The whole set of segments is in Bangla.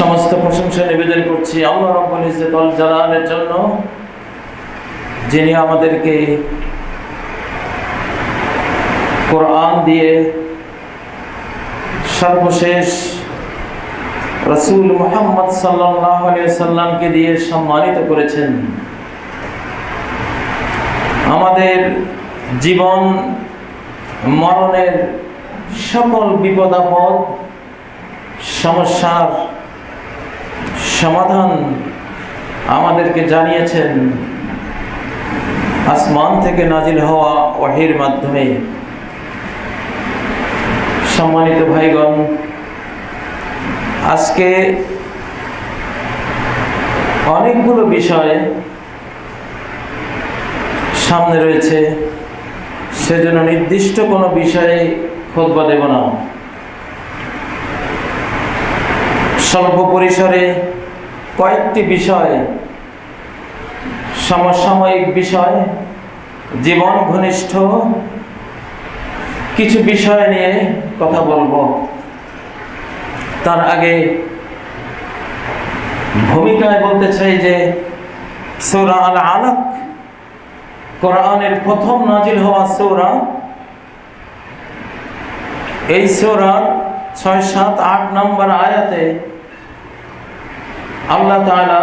সমস্ত প্রশংসা নিবেদন করছি আল্লাহ রাব্বুল ইজ্জত ওয়াল জালালের জন্য, যিনি আমাদেরকে কোরআন দিয়ে সর্বশেষ রাসূল মুহাম্মদ সাল্লাল্লাহু আলাইহি ওয়াসাল্লামকে দিয়ে সম্মানিত করেছেন। আমাদের জীবন মরণের সকল বিপদ আপদ সমস্যার সমাধান আমাদেরকে জানিয়েছেন আসমান থেকে নাজিল হওয়া ওহীর মাধ্যমে। সম্মানিত ভাইগণ, আজকে অনেকগুলো বিষয় সামনে রয়েছে, সেজন্য নির্দিষ্ট কোনো বিষয়ে খুতবা দেব না। স্বল্প পরিসরে কয়েকটি বিষয়, সমসাময়িক বিষয়, জীবন ঘনিষ্ঠ কিছু বিষয় নিয়ে কথা বলবো। তার আগে ভূমিকায় বলতে চাই যে সূরা আল আলাক কোরআনের প্রথম নাজিল হওয়া সূরা। এই সূরার 6, 7, 8 নম্বর আয়াতে আল্লাহ তাআলা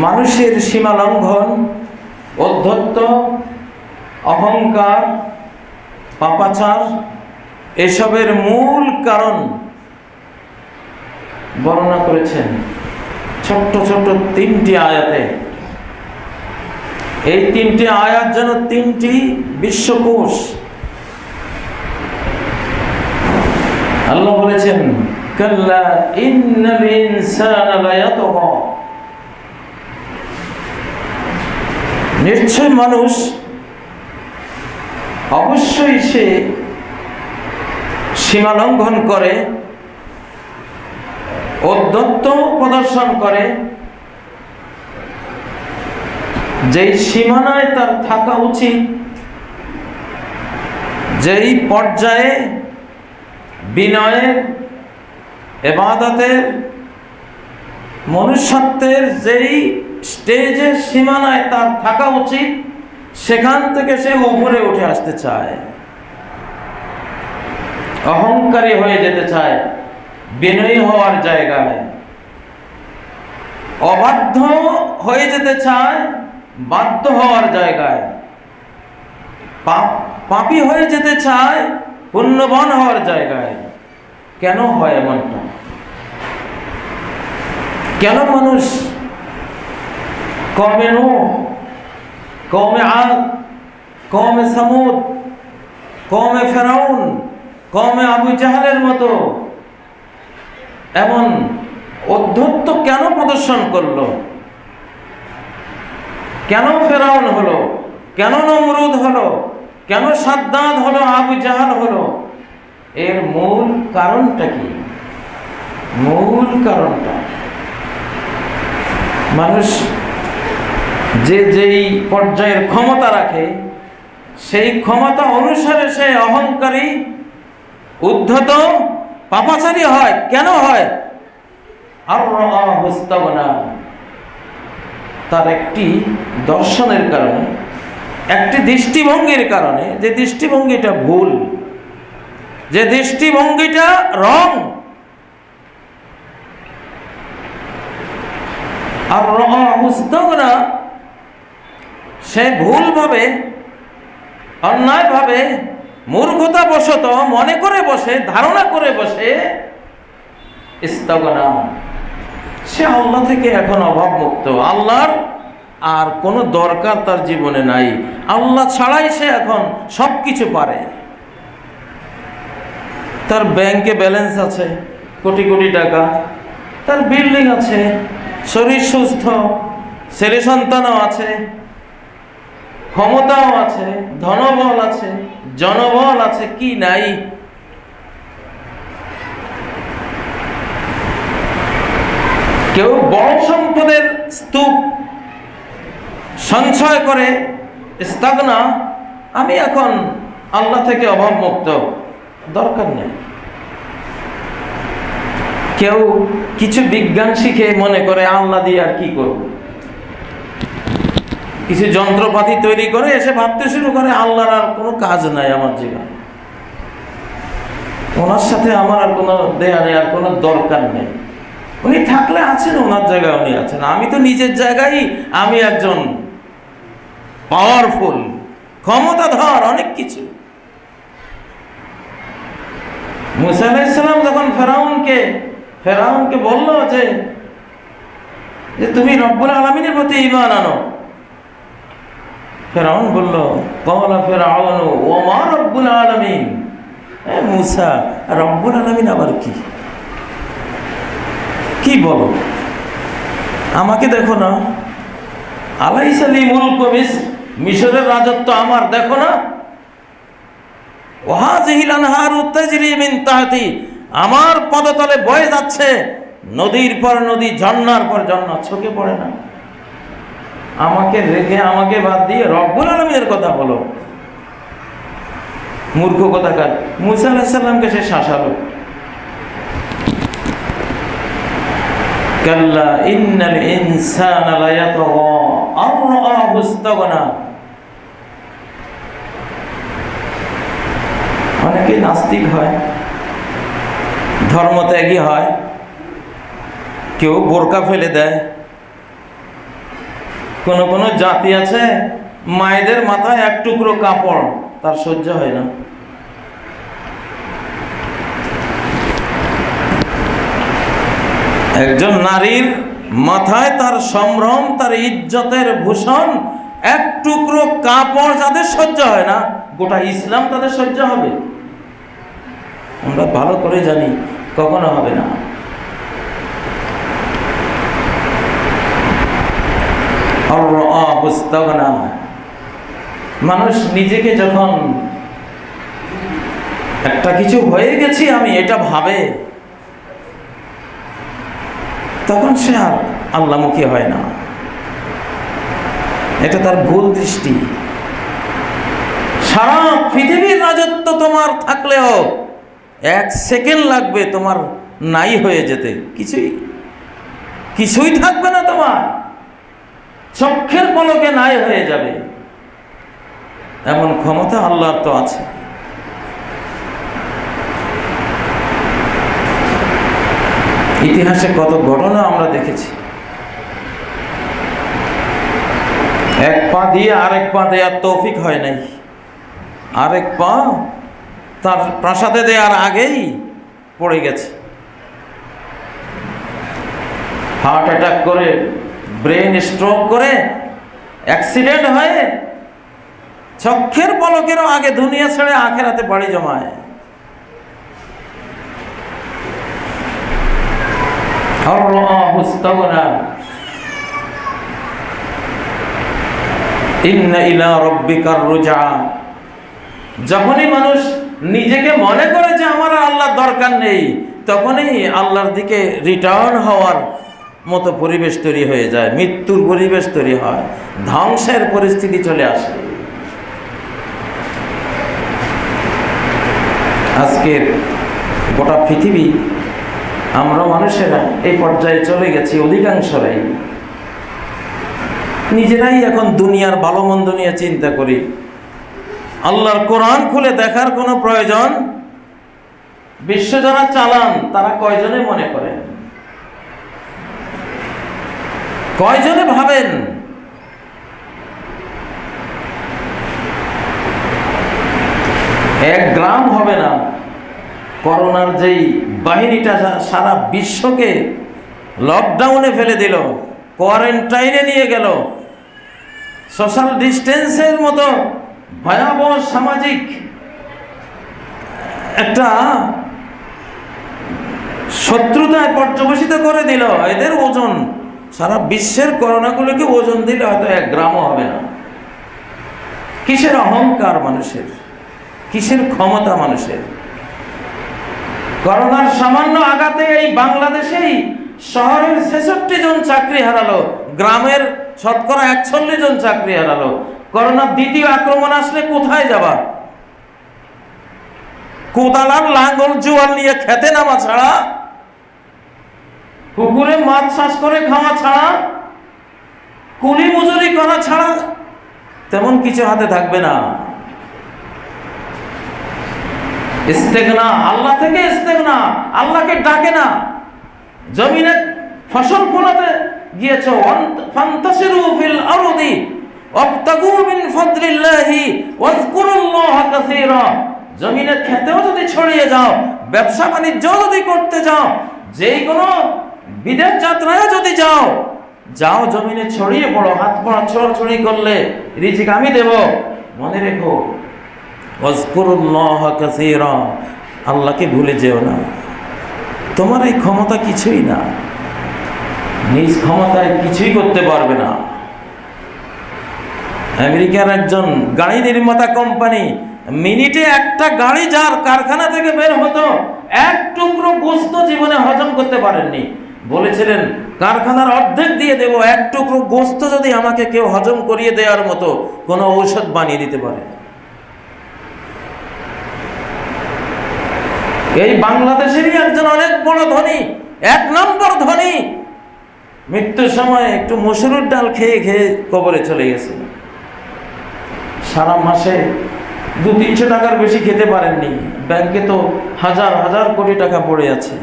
মানুষের সীমা লঙ্ঘন, অধ্যত্ত, অহংকার, পাপাচার এসবের মূল কারণ বর্ণনা করেছেন ছোট্ট ছোট্ট 3টি আয়াতে। এই 3টি আয়াত যেন 3টি বিশ্বকোষ। আল্লাহ বলেছেন কাল্লা ইন্নাল ইনসানা লায়াতগা, নিশ্চয় মানুষ অবশ্যই সে সীমা লঙ্ঘন করে, অধ্যত্ত প্রদর্শন করে। যেই সীমানায় তার থাকা উচিত, যেই পর্যায়ে বিনয়ের, ইবাদতের, মনুষ্যত্বের যেই স্টেজের সীমানায় তার থাকা উচিত, সেখান থেকে সে উপরে উঠে আসতে চায়, অহংকারী হয়ে যেতে চায়, বিনয়ী হওয়ার জায়গায় অবাধ্য হয়ে যেতে চায়, বাধ্য হওয়ার জায়গায় পাপী হয়ে যেতে চায়, পুণ্যবান হওয়ার জায়গায়। কেন হয় এমনটা? কেন মানুষ কওমে নূহ, কওমে আদ, কওমে সামুদ, কওমে ফেরাউন, কওমে আবু জাহলের মতো এমন অধ্যত্ত কেন প্রদর্শন করলো? কেন ফেরাউন হলো? কেন নমরুদ হলো? কেন সাদ্দাদ হলো? আবু জাহল হলো? এর মূল কারণটা কি? মূল কারণটা মানুষ যেই পর্যায়ের ক্ষমতা রাখে, সেই ক্ষমতা অনুসারে সে অহংকারী, উদ্ধত, পাপাচারী হয়। কেন হয়? তার একটি দর্শনের কারণে, একটি দৃষ্টিভঙ্গির কারণে, যে দৃষ্টিভঙ্গিটা ভুল, যে দৃষ্টিভঙ্গিটা রং। আর সে ভুলভাবে, অন্যায়ভাবে, মূর্খতা বশত মনে করে বসে, ধারণা করে বসে ইস্তাগনা, সে আল্লাহ থেকে এখন অভাবমুক্ত, আল্লাহর আর কোনো দরকার তার জীবনে নাই, আল্লাহ ছাড়াই সে এখন সব কিছু পারে। তার ব্যাংকে ব্যালেন্স আছে কোটি কোটি টাকা, তার বিল্ডিং আছে, শরীর সুস্থ, ছেলে সন্তানও আছে, ক্ষমতাও আছে, ধনবল আছে, জনবল আছে, কি নাই? কেউ বড় সম্পদের স্তূপ সঞ্চয় করে ইস্তাগনা, আমি এখন আল্লাহ থেকে অভাব মুক্ত, দরকার নেই। কেউ কিছু বিজ্ঞান শিখে মনে করে আল্লাহ দিয়ে আর কি করব, কিছু যন্ত্রপাতি তৈরি করে এসে ভাবতে শুরু করে আল্লাহর আর কোনো কাজ নাই আমার জীবনে, ওনার সাথে আমার আর কোনো দেয়া নেই, আর কোনো দরকার নেই। উনি থাকলে আছেন, ওনার জায়গায় উনি আছেন, আমি তো নিজের জায়গায় আমি একজন পাওয়ারফুল, ক্ষমতাধর, অনেক কিছু। মুসা আলাইহিস সালাম যখন ফেরাউনকে বলল যে তুমি রব্বুল আলামিনের প্রতি ঈমান আনো, ফেরাউন বলল ক্বালা ফিরআউনু ওয়া মা রব্বুল আলামিন, এ মুসা রব্বুল আলামিন আবার কি বলো, আমাকে দেখো না, আলাইসা লি মুলকু মিসর, মিশরের রাজত্ব আমার, দেখো না, ওয়াহাযিহিল আনহারু তাজরি মিন তাহতি, আমার পদতলে বয়ে যাচ্ছে নদীর পর নদী, ঝর্ণার পর ঝর্ণা, চোখে পড়ে না? আমাকে রেখে, আমাকে বাদ দিয়ে রব্বুল আলামিনের কথা বলো, মূর্খ কথাকার। মুসা আলাইহিস সালামকে সে শাসালো, কাল্লা ইন্নাল ইনসানা লায়াতগা আন রাআহু ইসতাগনা। অনেকে নাস্তিক হয়, ধর্মত্যাগী হয়, কেউ বোরকা ফেলে দেয়। কোন জাতি আছে মায়েদের মাথায় এক টুকরো কাপড় তার সহ্য হয় না। একজন নারীর মাথায় তার সম্ভ্রম, তার ইজ্জতের ভূষণ, এক টুকরো কাপড় যাদের সহ্য হয় না, গোটা ইসলাম তাদের সহ্য হবে? আমরা ভালো করে জানি কখনো হবে না। মানুষ নিজেকে যখন একটা কিছু হয়ে গেছি আমি, এটা ভাবে, তখন সে আর আল্লাহমুখী হয় না। এটা তার ভুল দৃষ্টি। সারা পৃথিবীর রাজত্ব তোমার থাকলেও এক সেকেন্ড লাগবে তোমার নাই হয়ে যেতে, কিছুই থাকবে না, তোমার চক্ষের পলকে নাই হয়ে যাবে, এমন ক্ষমতা আল্লাহর তো আছে। ইতিহাসে কত ঘটনা আমরা দেখেছি, এক পা দিয়ে আরেক পা দেওয়ার তৌফিক হয় নাই, আরেক পা তার প্রাসাদে দেওয়ার আগেই পড়ে গেছে, হার্ট অ্যাটাক করে, ব্রেন স্ট্রোক করে, অ্যাক্সিডেন্ট হয়ে চক্ষের পলকেরও আগে দুনিয়া ছেড়ে আখিরাতে বাড়ি জমায়। ইন্না ইলা রাব্বিকার রুজা, যখনই মানুষ নিজেকে মনে করে যে আমার আল্লাহর দরকার নেই, তখনই আল্লাহর দিকে রিটার্ন হওয়ার মতো পরিবেশ তৈরি হয়ে যায়, মৃত্যুর পরিবেশ তৈরি হয়, ধ্বংসের পরিস্থিতি চলে আসে। আজকের গোটা পৃথিবী, আমরা মানুষেরা এই পর্যায়ে চলে গেছি, অধিকাংশরাই নিজেরাই এখন দুনিয়ার ভালো মন্দ নিয়ে চিন্তা করি। আল্লাহর কোরআন খুলে দেখার কোনো প্রয়োজন, বিশ্ব যারা চালান তারা কয়জনে মনে করেন, কয়জনে ভাবেন? এক গ্রাম হবে না। করোনার যেই বাহিনীটা সারা বিশ্বকে লকডাউনে ফেলে দিল, কোয়ারেন্টাইনে নিয়ে গেল, সোশ্যাল ডিস্টেন্সের মতো ভয়াবহ সামাজিক একটা শত্রুতায় পর্যবেসিত করে দিল, এদের ওজন সারা বিশ্বের করোনাগুলোকে ওজন দিলে হয়তো এক গ্রামও হবে না। কিসের অহংকার মানুষের, কিসের ক্ষমতা মানুষের! করোনার সামান্য আঘাতে এই বাংলাদেশেই শহরের 66 জন চাকরি হারালো, গ্রামের শতকরা 41 জন চাকরি হারালো। করোনার দ্বিতীয় আক্রমণ আসলে কোথায় যাবা? কোদাল আর লাঙ্গল জোয়াল নিয়ে খেতে নামা ছাড়া পুকুরে মাছ চাষ করে খাওয়া ছাড়া, কুলি মজুরি করা ছাড়া তেমন কিছু হাতে থাকবে না। ইস্তেগনা, আল্লাহ থেকে ইস্তেগনা, আল্লাহকে ডাকে না। জমিনে ফসল ফলাতে গিয়েছ, ফান্তাশিরু ফিল আরদি ওয়াবতাগু মিন ফাদলিল্লাহি ওয়াজকুরুল্লাহা কাসীরা। জমিনে খেতেও যদি ছড়িয়ে যাও, ব্যবসা বাণিজ্য যদি করতে যাও, যেই কোনো বিদেশ যাত্রায় যদি যাও, যাও জমিনে ছড়িয়ে পড়ো, হাত পা ছড়াছড়ি করলে রিজিক আমি দেব। মনে রেখো, ওয়াজকুরুল্লাহা কাসীরা, আল্লাহকে ভুলে যেও না। তোমার এই ক্ষমতা কিছুই না, নিজ ক্ষমতায় কিছুই করতে পারবে না। আমেরিকার একজন গাড়ি নির্মাতা কোম্পানি, মিনিটে একটা গাড়ি যার কারখানা থেকে বের হতো, এক টুকরো গোস্ত জীবনে হজম করতে পারেননি। বলেছিলেন, কারখানার অর্ধেক দিয়ে দেব, এক টুকরো গোস্ত যদি আমাকে কেউ হজম করিয়ে দেওয়ার মতো কোনো ঔষধ বানিয়ে দিতে পারে। এই বাংলাদেশেরই একজন অনেক বড় ধনী, 1 নম্বর ধনী, মৃত্যুর সময় একটু মসুরের ডাল খেয়ে খেয়ে কবরে চলে গেছে। সারা মাসে 200-300 টাকার বেশি খেতে পারেননি। ব্যাংকে তো হাজার হাজার কোটি টাকা পড়ে আছে।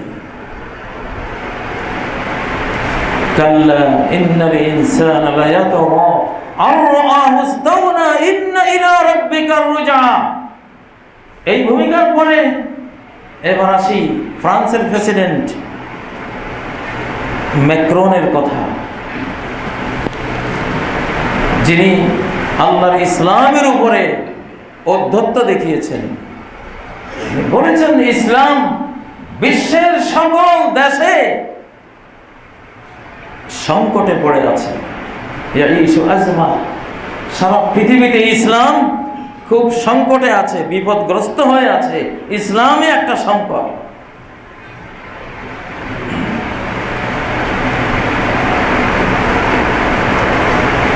কাল্লা ইন্নাল ইনসানা লায়াতগা আর রাআহু ইসতাগনা ইন্না ইলা রাব্বিকার রুজা। এই ভূমিকার পরে এবার আসি ফ্রান্সের প্রেসিডেন্ট ম্যাক্রনের কথা, যিনি আল্লাহর ইসলামের উপরে অধ্যত্ব দেখিয়েছেন। বলেছেন, ইসলাম বিশ্বের সকল দেশে সংকটে পড়ে আছে। সারা পৃথিবীতে ইসলাম খুব সংকটে আছে, বিপদগ্রস্ত হয়ে আছে। ইসলামই একটা সংকট।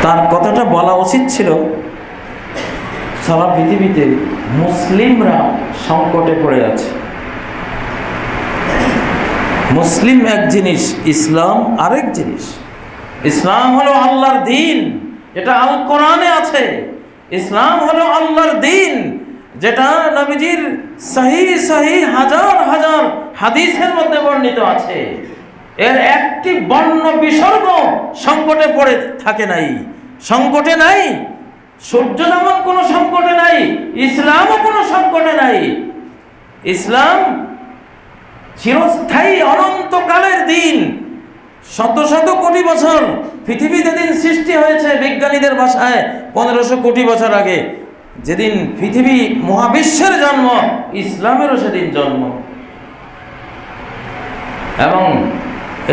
তার কথাটা বলা উচিত ছিল, সারা পৃথিবীতে মুসলিমরা সংকটে পড়ে আছে। মুসলিম এক জিনিস, ইসলাম আরেক জিনিস। ইসলাম হলো আল্লাহর দ্বীন, এটা আল কোরআনে আছে। ইসলাম হলো আল্লাহর দ্বীন, যেটা নবীজির সহি হাজার হাজার হাদিসের মধ্যে বর্ণিত আছে। এর একটি বর্ণ বিসর্গ সংকটে পড়ে থাকে নাই, সংকটে নাই। সূর্য যেমন কোনো সংকটে নাই, ইসলামও কোনো সংকটে নাই। ইসলাম চিরস্থায়ী, অনন্তকালের দিন। শত শত কোটি বছর পৃথিবী যেদিন সৃষ্টি হয়েছে, বিজ্ঞানীদের ভাষায় 1500 কোটি বছর আগে, যেদিন পৃথিবী মহাবিশ্বের জন্ম, ইসলামেরও সেদিন জন্ম। এবং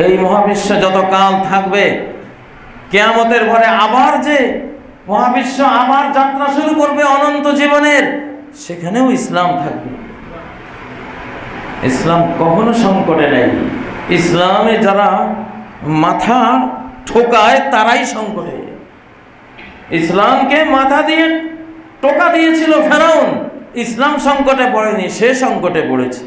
এই মহাবিশ্ব যত কাল থাকবে, কিয়ামতের পরে আবার যে মহাবিশ্ব আবার যাত্রা শুরু করবে অনন্ত জীবনের, সেখানেও ইসলাম থাকবে। ইসলাম কখনো সংকটে নেই। ইসলামে যারা মাথা ঠোকায় তারাই সংকটে। ইসলামকে মাথা দিয়ে টোকা দিয়েছিল ফেরাউন, ইসলাম সংকটে পড়েনি, সে সংকটে পড়েছে।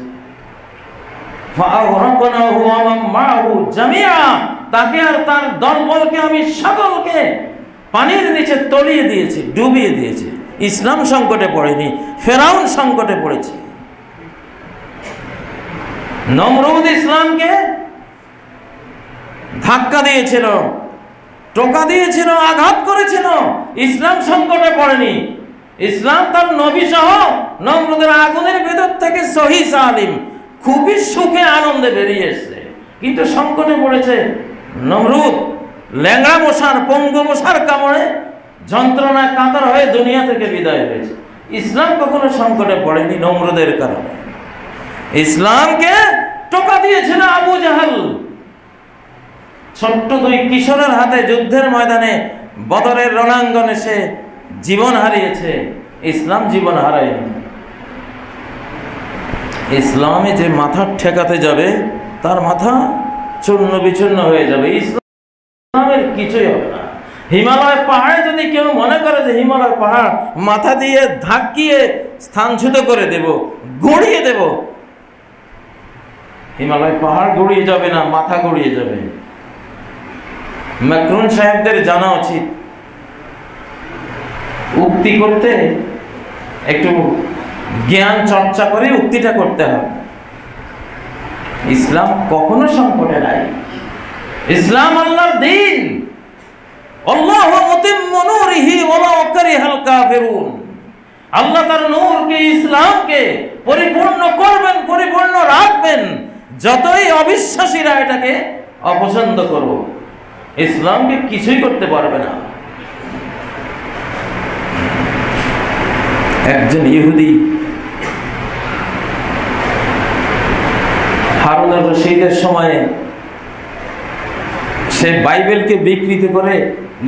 তাকে আর তার দলবলকে আমি সকলকে পানির নিচে তলিয়ে দিয়েছি, ডুবিয়ে দিয়েছি। ইসলাম সংকটে পড়েনি, ফেরাউন সংকটে পড়েছে। নমরুদ ইসলামকে ধাক্কা দিয়েছিল, টোকা দিয়েছিল, আঘাত করেছিল, ইসলাম সংকটে পড়েনি। ইসলাম তার নবী সহ নমরুদের আগুনের ভেতর থেকে সহি সালিম খুবই সুখে আনন্দে বেরিয়ে এসেছে। কিন্তু সংকটে পড়েছে নমরুদ, ল্যাংড়া মশার, পঙ্গু মশার কামড়ে যন্ত্রণায় কাতর হয়ে দুনিয়া থেকে বিদায় হয়েছে। ইসলাম কখনো সংকটে পড়েনি নমরুদের কারণে। ইসলামকে টোকা দিয়েছিল আবু জাহাল, ছোট্ট 2 কিশোরের হাতে যুদ্ধের ময়দানে, বদরের রণাঙ্গনে সে জীবন হারিয়েছে। ইসলাম জীবন হারায়নি। ইসলামে যে মাথা ঠেকাতে যাবে, তার মাথা চূর্ণ বিচূর্ণ হয়ে যাবে। ইসলামের কিছুই হবে না। হিমালয় পাহাড়ে যদি কেউ মনে করে যে হিমালয় পাহাড় মাথা দিয়ে ধাক্কিয়ে স্থানচ্যুত করে দেব, গড়িয়ে দেব, হিমালয় পাহাড় গড়িয়ে যাবে না, মাথা গড়িয়ে যাবে। ম্যাক্রন সাহেবদের জানা উচিত, উক্তি করতে একটু জ্ঞান চর্চা করে উক্তিটা করতে হবে। ইসলাম কখনো সংকটে নাই। ইসলাম আল্লাহর দ্বীন। আল্লাহু মুতিম্মু নূরিহি ওয়ালাউ কারিহাল কাফিরুন। আল্লাহ তার নূরকে, ইসলামকে পরিপূর্ণ করবেন, পরিপূর্ণ রাখবেন, যতই অবিশ্বাসীরা এটাকে অপছন্দ করুক, ইসলামকে কিছুই করতে পারবে না। একজন ইহুদি হারুন আর রশিদের সময়ে সে বাইবেলকে বিকৃত করে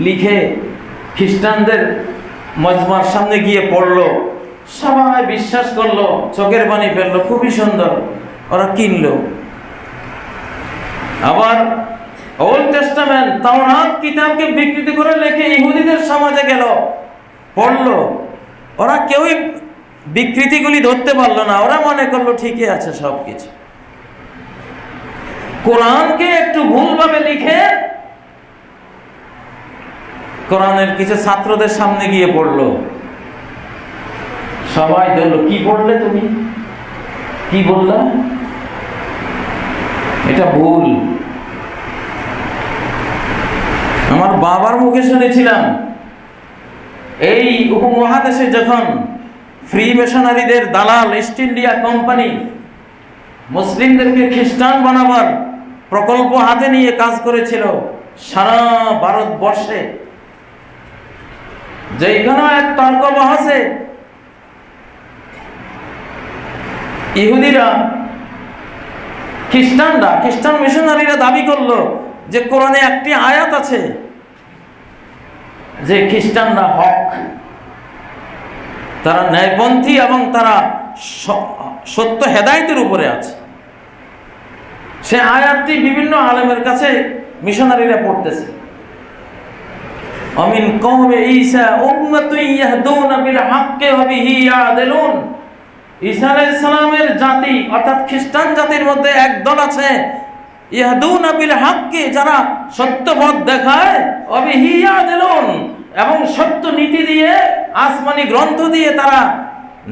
লিখে খ্রিস্টানদের মজমার সামনে গিয়ে পড়লো, সবাই বিশ্বাস করলো, চোখের পানি ফেললো, খুবই সুন্দর, ওরা কিনলো। আবার ওল্ড টেস্টামেন্ট তাওরাত কিতাবকে বিকৃত করে লিখে ইহুদিদের সমাজে গেল, পড়লো, ওরা কেউই বিকৃতিগুলি ধরতে পারলো না, ওরা মনে করলো ঠিকই আছে সবকিছু। কোরআনকে একটু ভুলভাবে লিখে কোরআনের কিছু ছাত্রদের সামনে গিয়ে পড়লো, সবাই বললো কি পড়লে তুমি, কি বললা, এটা ভুল। আমার বাবার মুখে শুনেছিলাম, এই উপমহাদেশে যখন ফ্রি মিশনারিদের দালাল ইস্ট ইন্ডিয়া কোম্পানি মুসলিমদেরকে খ্রিস্টান বানাবার প্রকল্প হাতে নিয়ে কাজ করেছিল সারা ভারতবর্ষে, যেখানে এক তর্ক বহাসে ইহুদিরা খ্রিস্টান মিশনারিরা দাবি করলো যে কোরআনে একটি আয়াত আছে যে খ্রিস্টানরা হক, তারা ন্যায়পন্থী এবং তারা সত্য হেদায়েতের উপরে আছে। সে আয়াতটি বিভিন্ন আলেমের কাছে মিশনারিরা পড়তেছে। আমিন কওমে ঈসা উম্মাতুন ইয়াহদুনা বিল হাক্কি ওয়া বিহি ইয়াদিলুন। ঈসা আলাইহিস সালামের জাতি অর্থাৎ খ্রিস্টান জাতির মধ্যে এক দল আছে, ইয়াহদুনা বিল হাক্কি, যারা সত্য পথ দেখায়, ওয়া বিহি ইয়াদিলুন, এবং সত্য নীতি দিয়ে, আসমানি গ্রন্থ দিয়ে তারা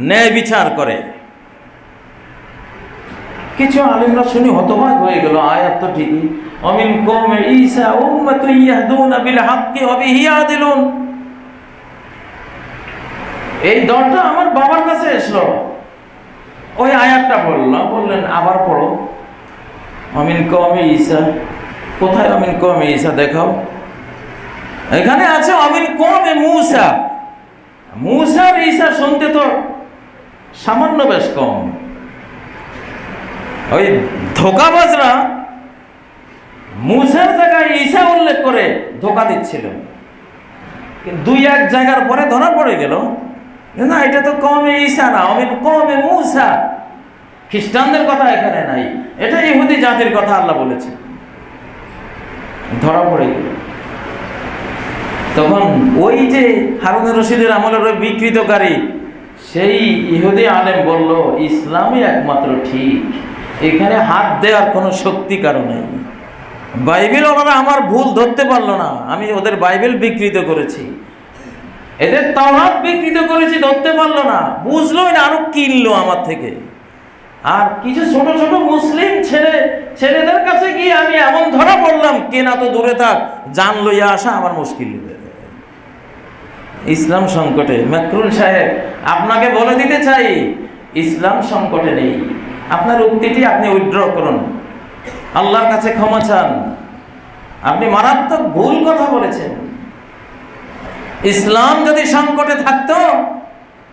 ন্যায় বিচার করে। কিছু আলেমরা শুনে হতবাক হয়ে গেল, আয়াত তো ঠিকই, আমিন কওমে ঈসা উম্মাতুন ইয়াহদুনা বিল হাক্কি ওয়া বিহি ইয়াদিলুন। এই দলটা আমার বাবার কাছে এসলো, ওই আয়াতটা বললেন আবার পড়ো, আমিন কওমে ঈসা। কোথায় আমিন কওমে ঈসা দেখাও? এখানে আছে আমিন কওমে মূসা। মূসা আর ঈসা শুনতে তো সামান্য বেশ কম। ওই ধোকাবাজরা মূসার জায়গায় ঈসা উল্লেখ করে ধোকা দিচ্ছিল, দুই এক জায়গার পরে ধরা পড়ে গেল না, এটা তো কওমে ঈসা না, আমিন কওমে মূসা। খ্রিস্টানদের কথা এখানে নাই, এটা ইহুদি জাতির কথা আল্লাহ বলেছে। ধরা পড়ে গেল। তখন ওই যে হারুন রশিদের আমলের ওই বিকৃতকারী সেই ইহুদি আলেম বলল, ইসলামই একমাত্র ঠিক, এখানে হাত দেওয়ার কোনো শক্তি কারণ নেই। বাইবেল ওনারা আমার ভুল ধরতে পারলো না, আমি ওদের বাইবেল বিকৃত করেছি, এদের তাওরাত বিকৃত করেছি, ধরতে পারলো না, বুঝলোই না, আরো কিনলো আমার থেকে। আর কিছু ছোট ছোট মুসলিম ছেলেদের কাছে গিয়ে আমি এমন ধরা পড়লাম, কেনা তো দূরে থাক, জান লইয়া আসা আমার মুশকিল। ইসলাম সংকটে। ম্যাক্রন সাহেব, আপনাকে বলে দিতে চাই, ইসলাম সংকটে নেই। আপনার উক্তিটি আপনি উইথড্র করুন, আল্লাহর কাছে ক্ষমা চান, আপনি মারাত্মক ভুল কথা বলেছেন। ইসলাম যদি সংকটে থাকতো,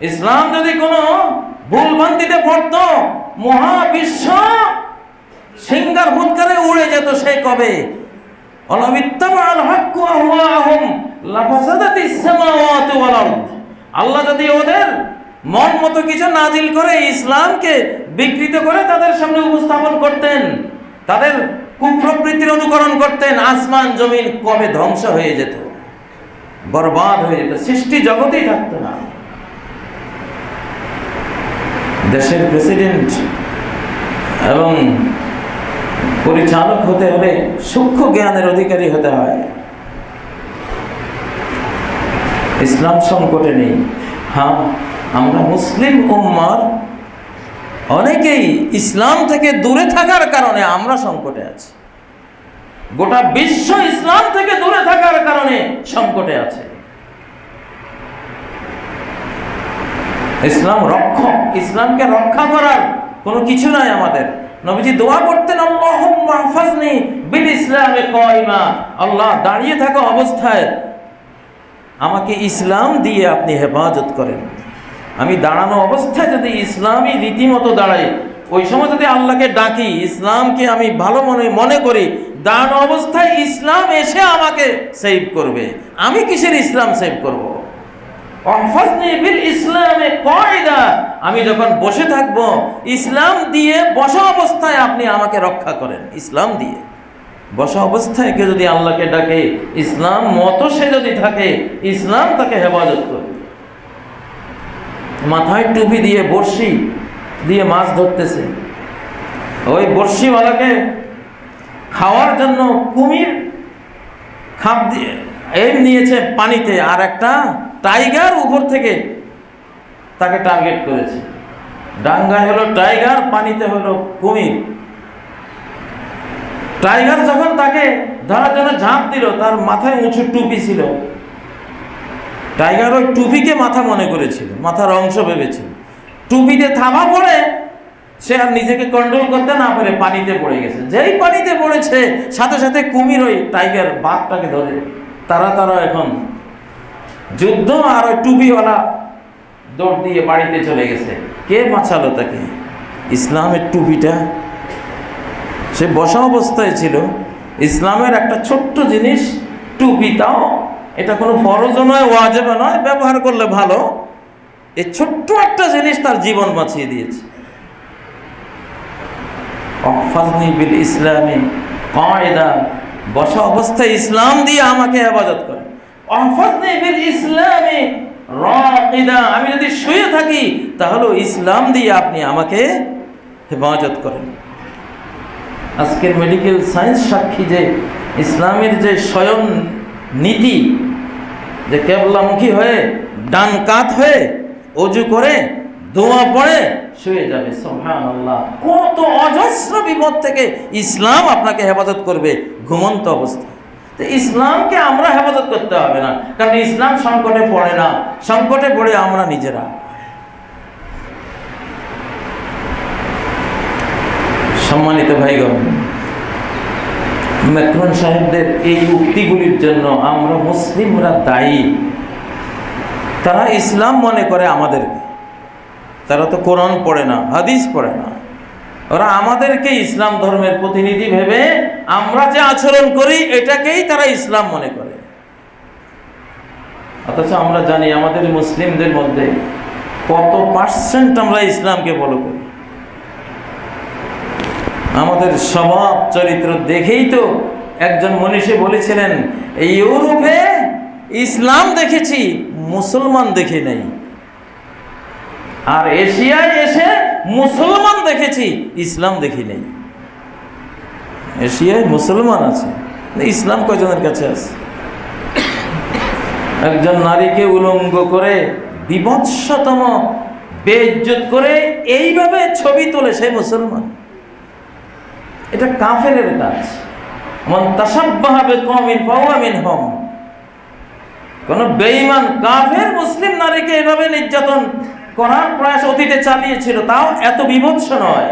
ইসলাম যদি কোনো ভুলভ্রান্তিতে পড়তো, মহাবিশ্ব সিঙ্গার ফুৎকারে উড়ে যেত সে কবে। আল্লাহ যদি ওদের মন মতো কিছু নাজিল করে ইসলামকে বিকৃত করে তাদের সামনে উপস্থাপন করতেন, তাদের কুপ্রবৃত্তির অনুকরণ করতেন, আসমান জমিন কবে ধ্বংস হয়ে যেত, বরবাদ হয়ে যেত, সৃষ্টি জগতেই থাকতো না। দেশের প্রেসিডেন্ট এবং পরিচালক হতে হলে সূক্ষ্ম জ্ঞানের অধিকারী হতে হয়। ইসলাম সংকটে নেই। হ্যাঁ, আমরা মুসলিম উম্মার অনেকেই ইসলাম থেকে দূরে থাকার কারণে আমরা সংকটে আছি। গোটা বিশ্ব ইসলাম থেকে দূরে থাকার কারণে সংকটে আছে। ইসলাম রক্ষক, ইসলামকে রক্ষা করার কোনো কিছু নাই আমাদের। নবীজি দোয়া করতেন, আল্লাহুম্মা হাফিজনি বিল ইসলামে কায়মা, আল্লাহ দাঁড়িয়ে থাকা অবস্থায় আমাকে ইসলাম দিয়ে আপনি হেফাজত করেন। আমি দাঁড়ানো অবস্থায় যদি ইসলামী রীতিমতো দাঁড়াই, ওই সময় যদি আল্লাহকে ডাকি, ইসলামকে আমি ভালো মনে করি, দাঁড়ানো অবস্থায় ইসলাম এসে আমাকে সেভ করবে। আমি কিসের ইসলাম সেভ করব? ইসলামে কায়দা, আমি যখন বসে থাকব ইসলাম দিয়ে বসা অবস্থায় আপনি আমাকে রক্ষা করেন। ইসলাম দিয়ে বসা অবস্থায় কেউ যদি আল্লাহকে ডাকে, ইসলাম মতো সে যদি থাকে, ইসলাম তাকে হেফাজত করবে। মাথায় টুপি দিয়ে বড়শি দিয়ে মাছ ধরতেছে, ওই বড়শিওয়ালাকে খাওয়ার জন্য কুমির খাপ দিয়ে এম নিয়েছে পানিতে, আর একটা টাইগার উপর থেকে তাকে টার্গেট করেছে। ডাঙ্গায় হলো টাইগার, পানিতে হলো কুমির। টাইগার যখন তাকে ধরার জন্য ঝাঁপ দিল, তার মাথায় উঁচু টুপি ছিল। টাইগার ওই টুপিকে মাথা মনে করেছিল, মাথার অংশ ভেবেছিল। টুপিতে থাবা পড়ে সে আর নিজেকে কন্ট্রোল করতে না পারে পানিতে পড়ে গেছে। যেই পানিতে পড়েছে, সাথে সাথে কুমির ওই টাইগার বাঘটাকে ধরে। তারা এখন যুদ্ধ, আর ওই টুপিওয়ালা দৌড় দিয়ে বাড়িতে চলে গেছে। কে বাঁচালো তাকে? ইসলামের টুপিটা। সে বসা অবস্থায় ছিল। ইসলামের একটা ছোট্ট জিনিস টুপি, তাও এটা কোনো ফরজও নয়, ওয়াজিবও নয়, ব্যবহার করলে ভালো। এই ছোট্ট একটা জিনিস তার জীবন বাঁচিয়ে দিয়েছে। আহফাজনি বিল ইসলামে কায়দা, বসা অবস্থায় ইসলাম দিয়ে আমাকে হেফাজত করে। আহফাজনি বিল ইসলামে রাকিদা, আমি যদি শুয়ে থাকি তাহলে ইসলাম দিয়ে আপনি আমাকে হেফাজত করেন। আজকের মেডিকেল সায়েন্স সাক্ষী যে ইসলামের যে স্বয়ং নীতি, যে কেবলামুখী হয়ে ডান কাত হয়ে অজু করে দোয়া পড়ে শুয়ে যাবে, সুবহানাল্লাহ। কত অজস্র বিপদ থেকে ইসলাম আপনাকে হেফাজত করবে ঘুমন্ত অবস্থায়। তো ইসলামকে আমরা হেফাজত করতে হবে না, কারণ ইসলাম সংকটে পড়ে না, সংকটে পড়ে আমরা নিজেরা। সম্মানিত ভাইগণ, ম্যাক্রন সাহেবদের এই উক্তিগুলির জন্য আমরা মুসলিমরা দায়ী। তারা ইসলাম মনে করে আমাদেরকে, তারা তো কোরআন পড়ে না, হাদিস পড়ে না। ওরা আমাদেরকে ইসলাম ধর্মের প্রতিনিধি ভেবে আমরা যে আচরণ করি এটাকেই তারা ইসলাম মনে করে। অথচ আমরা জানি আমাদের মুসলিমদের মধ্যে কত পার্সেন্ট আমরা ইসলামকে ফলো করি। আমাদের স্বভাব চরিত্র দেখেই তো একজন মনীষী বলেছিলেন, এই ইউরোপে ইসলাম দেখেছি, মুসলমান দেখি নাই, আর এশিয়ায় এসে মুসলমান দেখেছি, ইসলাম দেখি নাই। এশিয়ায় মুসলমান আছে, ইসলাম কয়জনের কাছে আছে? একজন নারীকে উলঙ্গ করে বিভৎসতম বেইজ্জত করে এইভাবে ছবি তোলে, সে মুসলমান। এটা কাফেরের কাজ। মান তাশাব্বাহা বিকওমিন ফাহুয়া মিনহুম। কোন বেঈমান কাফের মুসলিম নারীকে এভাবে নির্যাতন করার প্রয়াস অতীতে চালিয়েছিল, তাও এত বিভৎস নয়।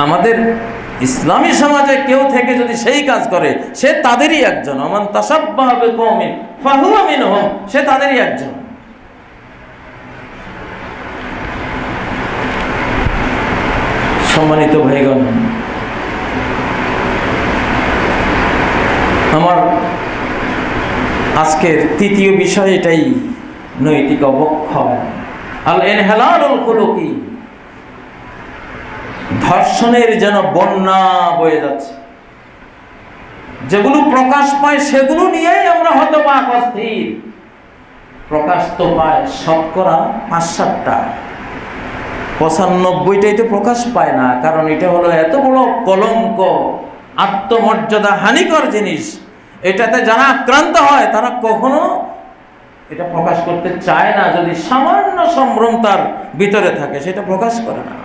আমাদের ইসলামী সমাজে কেউ থেকে যদি সেই কাজ করে, সে তাদেরই একজন। মান তাশাব্বাহা বিকওমিন ফাহুয়া মিনহুম, সে তাদেরই একজন। সম্মানিত ভাইগণ, আমার আজকের তৃতীয় বিষয় এটাই, নৈতিক অবক্ষয়। আল ইনহিলালুল খুলুকি, ধর্ষণের যেন বন্যা বয়ে যাচ্ছে। যেগুলো প্রকাশ পায় সেগুলো নিয়েই আমরা হতবাক, অস্থির। প্রকাশ তো পায় শতকরা ৫-৭টা, 95টাই তো প্রকাশ পায় না, কারণ এটা হলো এত বড় কলঙ্ক, আত্মমর্যাদা হানিকর জিনিস। এটাতে যারা আক্রান্ত হয় তারা কখনো এটা প্রকাশ করতে চায় না। যদি সামান্য সম্ভ্রম তার ভিতরে থাকে সেটা প্রকাশ করে না।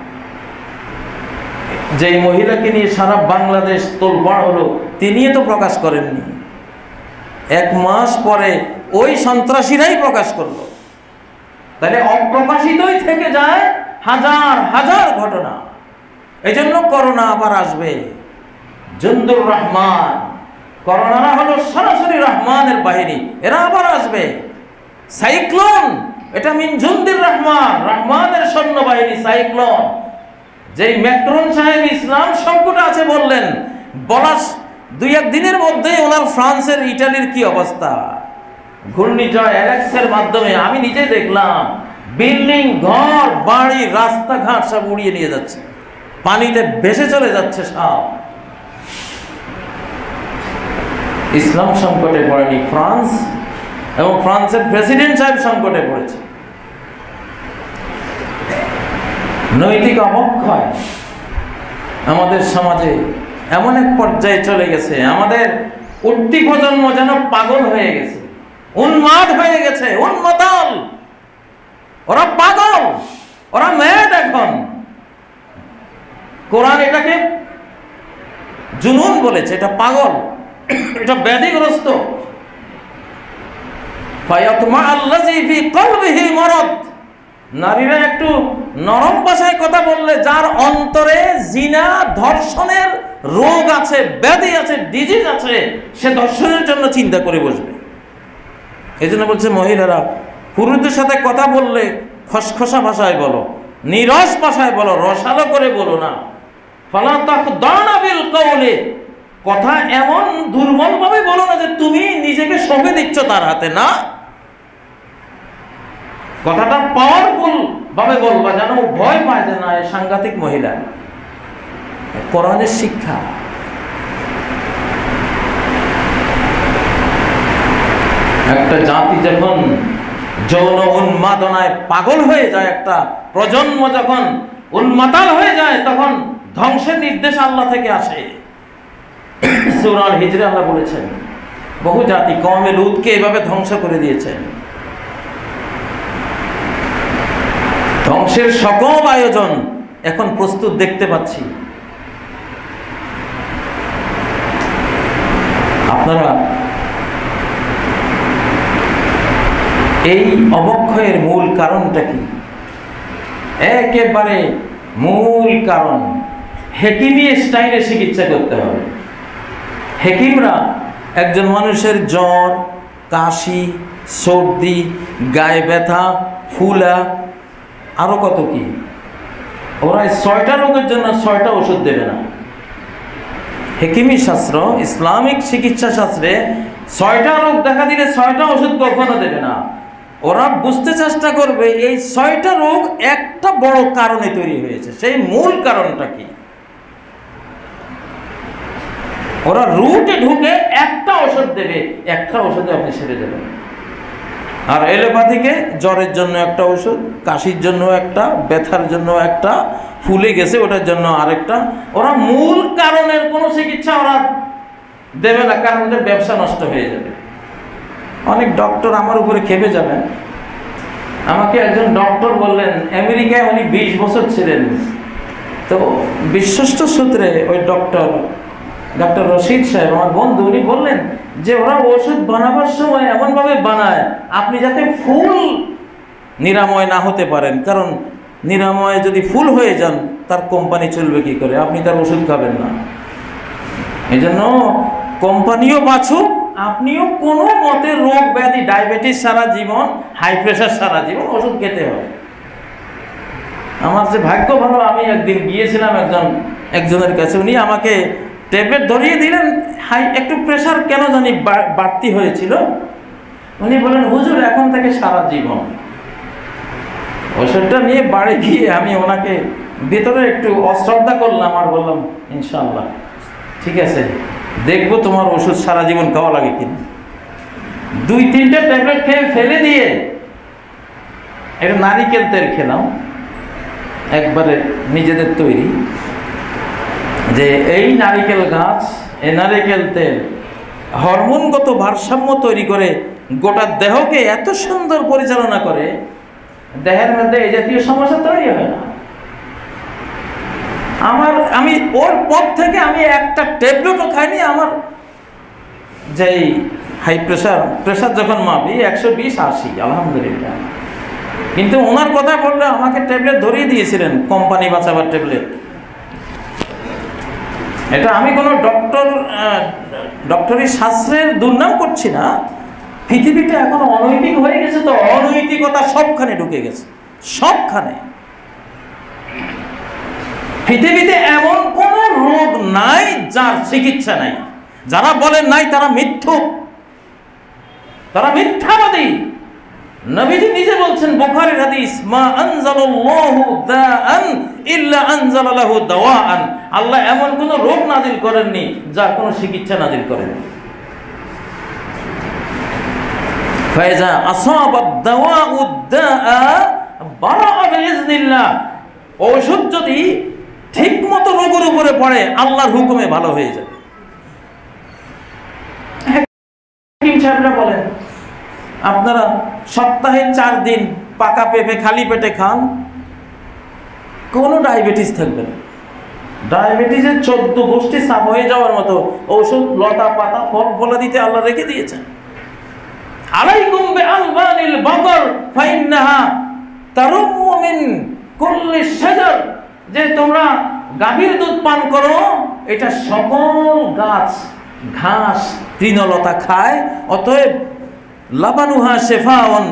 যেই মহিলাকে নিয়ে সারা বাংলাদেশ তোলপাড় হলো, তিনিও তো প্রকাশ করেননি। 1 মাস পরে ওই সন্ত্রাসীরাই প্রকাশ করলো। তাহলে অপ্রকাশিতই থেকে যায় হাজার হাজার ঘটনা। এই জন্য করোনা আবার আসবে। জুন্দুর রহমান, করোনারা হলো সরাসরি রহমানের বাহিনী, এরা আবার আসবে। সাইক্লোন, এটা মিন জুন্দির রহমান, রহমানের সৈন্যবাহিনী সাইক্লোন। যেই ম্যাক্রন সাহেব ইসলাম সংকট আছে বললেন, বলা 2-1 দিনের মধ্যেই ওনার ফ্রান্সের ইটালির কি অবস্থা। ঘূর্ণিঝড় অ্যালেক্সের মাধ্যমে আমি নিজে দেখলাম বিল্ডিং, ঘর বাড়ি, রাস্তাঘাট সব উড়িয়ে নিয়ে যাচ্ছে, পানিতে ভেসে চলে যাচ্ছে সব। ইসলাম সংকটে পড়েনি ফ্রান্স, এবং ফ্রান্সের প্রেসিডেন্ট সাহেব সংকটে পড়েছে। নৈতিক অবক্ষয় আমাদের সমাজে এমন এক পর্যায়ে চলে গেছে, আমাদের উঠতি প্রজন্ম যেন পাগল হয়ে গেছে, উন্মাদ হয়ে গেছে, উন্মাতাল। ওরা পাগল, ওরা ম্যাড। এখন কোরআন এটাকে জুনুন বলেছে, এটা পাগল, এটা ব্যাধিগ্রস্ত। নারীরা একটু নরম ভাষায় কথা বললে, যার অন্তরে জিনা ধর্ষণের রোগ আছে, ব্যাধি আছে, ডিজিজ আছে, সে ধর্ষণের জন্য চিন্তা করে বসবে। এই জন্য বলছে মহিলারা পুরুষদের সাথে কথা বললে খসখসা ভাষায় বলো, নিরস ভাষায় বলো, রসালো করে বলো না। ফালা তাখদানা বিল কওলি, কথা এমন দুর্বল ভাবে বলো না যে তুমি নিজেকে সঁপে দিচ্ছ তার হাতে, না, কথাটা পাওয়ারফুল ভাবে বলবা যেন ভয় পায় যে না, সাংঘাতিক মহিলা। কোরআনের শিক্ষা। একটা জাতি যখন যৌন উন্মাদনায় পাগল হয়ে যায়, একটা প্রজন্ম যখন উন্মাতাল হয়ে যায়, তখন ধ্বংসের নির্দেশ আল্লাহ থেকে আসে। সূরা আল হিজরে আল্লাহ বলেছেন, বহু জাতি কওমে লূতকে এভাবে ধ্বংস করে দিয়েছেন। ধ্বংসের সকল আয়োজন এখন প্রস্তুত দেখতে পাচ্ছি। আপনারা এই অবক্ষয়ের মূল কারণটা কি? একেবারে মূল কারণ হেকিমি স্টাইলে চিকিৎসা করতে হবে। হেকিমরা একজন মানুষের জ্বর, কাশি, সর্দি, গায়ে ব্যথা, ফুলা, আরো কত কি, ওরা 6টা রোগের জন্য 6টা ওষুধ দেবে না। হেকিমি শাস্ত্র, ইসলামিক চিকিৎসা শাস্ত্রে 6টা রোগ দেখা দিলে 6টা ওষুধ কখনো দেবে না। ওরা বুঝতে চেষ্টা করবে এই 6টা রোগ একটা বড় কারণে তৈরি হয়েছে, সেই মূল কারণটা কি। ওরা রুটে ঢুকে একটা ওষুধ দেবে, একটা ওষুধে আপনি সেরে দেবেন। আর এলোপ্যাথিকে জ্বরের জন্য একটা ওষুধ, কাশির জন্য একটা, ব্যথার জন্য একটা, ফুলে গেছে ওটার জন্য আরেকটা। ওরা মূল কারণের কোনো চিকিৎসা ওরা দেবে না, কারণ ওদের ব্যবসা নষ্ট হয়ে যাবে। অনেক ডক্টর আমার উপরে খেপে যাবেন। আমাকে একজন ডক্টর বললেন, আমেরিকায় উনি 20 বছর ছিলেন, তো বিশ্বস্ত সূত্রে ওই ডক্টর রশিদ সাহেব আমার বন্ধু, উনি বললেন যে ওরা ওষুধ বানাবার সময় এমনভাবে বানায় আপনি যাতে ফুল নিরাময় না হতে পারেন, কারণ নিরাময় যদি ফুল হয়ে যান তার কোম্পানি চলবে কি করে, আপনি তার ওষুধ খাবেন না। এই জন্য কোম্পানিও বাঁচুক, আপনিও কোনো মতে রোগ ব্যাধি, ডায়াবেটিস সারা জীবন, হাই প্রেশার সারা জীবন, ওষুধ খেতে হবে। আমার যে ভাগ্য ভালো, আমি একদিন গিয়েছিলাম একজনের কাছে, উনি আমাকে ট্যাবলেট ধরিয়ে দিলেন, একটু প্রেশার কেন জানি বাড়তি হয়েছিল। উনি বলেন, হুজুর এখন থেকে সারা জীবন। ওষুধটা নিয়ে বাড়ি গিয়ে আমি ওনাকে ভিতরে একটু অশ্রদ্ধা করলাম আর বললাম, ইনশাআল্লাহ ঠিক আছে, দেখবো তোমার ওষুধ সারা জীবন খাওয়া লাগে কিনা। 2-3টা ট্যাবলেট খেয়ে ফেলে দিয়ে একটা নারিকেল তেল খেলাম, একবারে নিজেদের তৈরি, যে এই নারিকেল গাছ, এই নারিকেল তেল হরমোনগত ভারসাম্য তৈরি করে গোটা দেহকে এত সুন্দর পরিচালনা করে, দেহের মধ্যে এই জাতীয় সমস্যা তৈরি হয় না। আমি ওর পর থেকে আমি একটা ট্যাবলেটও খাইনি। আমার যেই হাই প্রেশার যখন মাপি 120/80, আলহামদুলিল্লাহ। কিন্তু ওনার কথা বললে আমাকে ট্যাবলেট ধরিয়ে দিয়েছিলেন, কোম্পানি বাঁচাবার ট্যাবলেট। এটা আমি কোনো ডক্টরি শাস্ত্রের দুর্নাম করছি না। পৃথিবীটা এখন অনৈতিক হয়ে গেছে, তো অনৈতিকতা সবখানে ঢুকে গেছে, সবখানে। পৃথিবীতে এমন কোন রোগ নাই যার চিকিৎসা নাই। যারা বলেন নাই তারা মিথ্যুক, তারা মিথ্যাবাদী। নবীজি নিজে বলছেন, বুখারীর হাদিস, মা আনজালাল্লাহু দাআন ইল্লা আনজালা লাহু দাওয়াআন। আল্লাহ এমন কোন রোগ নাজিল করেননি যার কোনো চিকিৎসা নাজিল করেননি। ফাইজা আসাবাদ দাওয়াউ দাআ বারাআ বিইজনিল্লাহ। ঔষধ যদি ঠিকমতো রোগের উপরে পড়ে আল্লাহর হুকুমে ভালো হয়ে যাবে। হাকিম সাহেবরা বলেন, আপনারা সপ্তাহে 4 দিন পাকা পেঁপে খালি পেটে খান, কোনো ডায়াবেটিস থাকবে না। ডায়াবেটিসের 14 গোষ্ঠী সাফ হয়ে যাওয়ার মতো ঔষধ, লতা পাতা, ফল ফলা দিতে আল্লাহ রেখে দিয়েছেন। আলাইকুম বিআলবানিল বাকর ফাইন্নাহা তারুম্মু মিন কুল্লি শাজার। যে তোমরা গাভীর দুধ পান করো, এটা সকল গাছ, ঘাস, তৃণলতা খায়, অতএব লাবানুহা শেফাউন,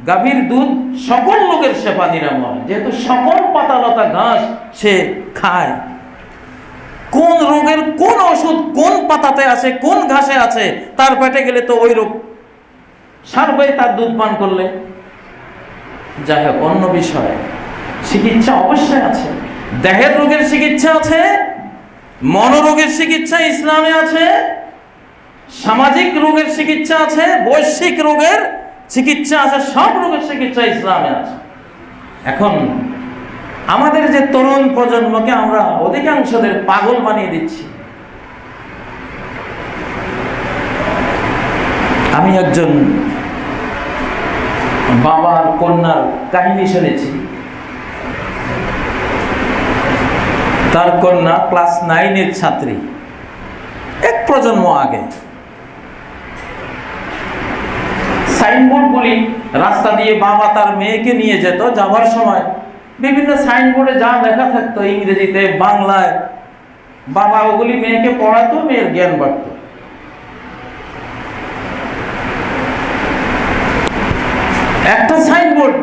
গাভীর দুধ সকল লোকের শেফা, নিরাময়। যেহেতু সকল পাতালতা ঘাস সে খায়, কোন রোগের কোন ওষুধ কোন পাতাতে আছে, কোন ঘাসে আছে, তার পেটে গেলে তো ওই রোগ সারবে তার দুধ পান করলে। যাই হোক, অন্য বিষয়, চিকিৎসা অবশ্যই আছে। দেহের রোগের চিকিৎসা আছে, মনোরোগের চিকিৎসা ইসলামে আছে, সামাজিক রোগের চিকিৎসা আছে, বৈশ্বিক রোগের চিকিৎসা আছে, সব রোগের চিকিৎসা ইসলামে আছে। এখন আমাদের যে তরুণ প্রজন্মকে আমরা অধিকাংশদের পাগল বানিয়ে দিচ্ছি। আমি একজন বাবার কন্যার কাহিনী শুনেছি। তার কন্যা ক্লাস 9-এর ছাত্রী, এক প্রজন্ম আগে। সাইনবোর্ডগুলি রাস্তা দিয়ে বাবা তার মেয়েকে নিয়ে যেত, যাবার সময় বিভিন্ন সাইনবোর্ডে যা লেখা থাকতো ইংরেজিতে, বাংলায়, বাবা ওগুলি মেয়েকে পড়াতো, মেয়ের জ্ঞান বাড়ত। একটা সাইনবোর্ড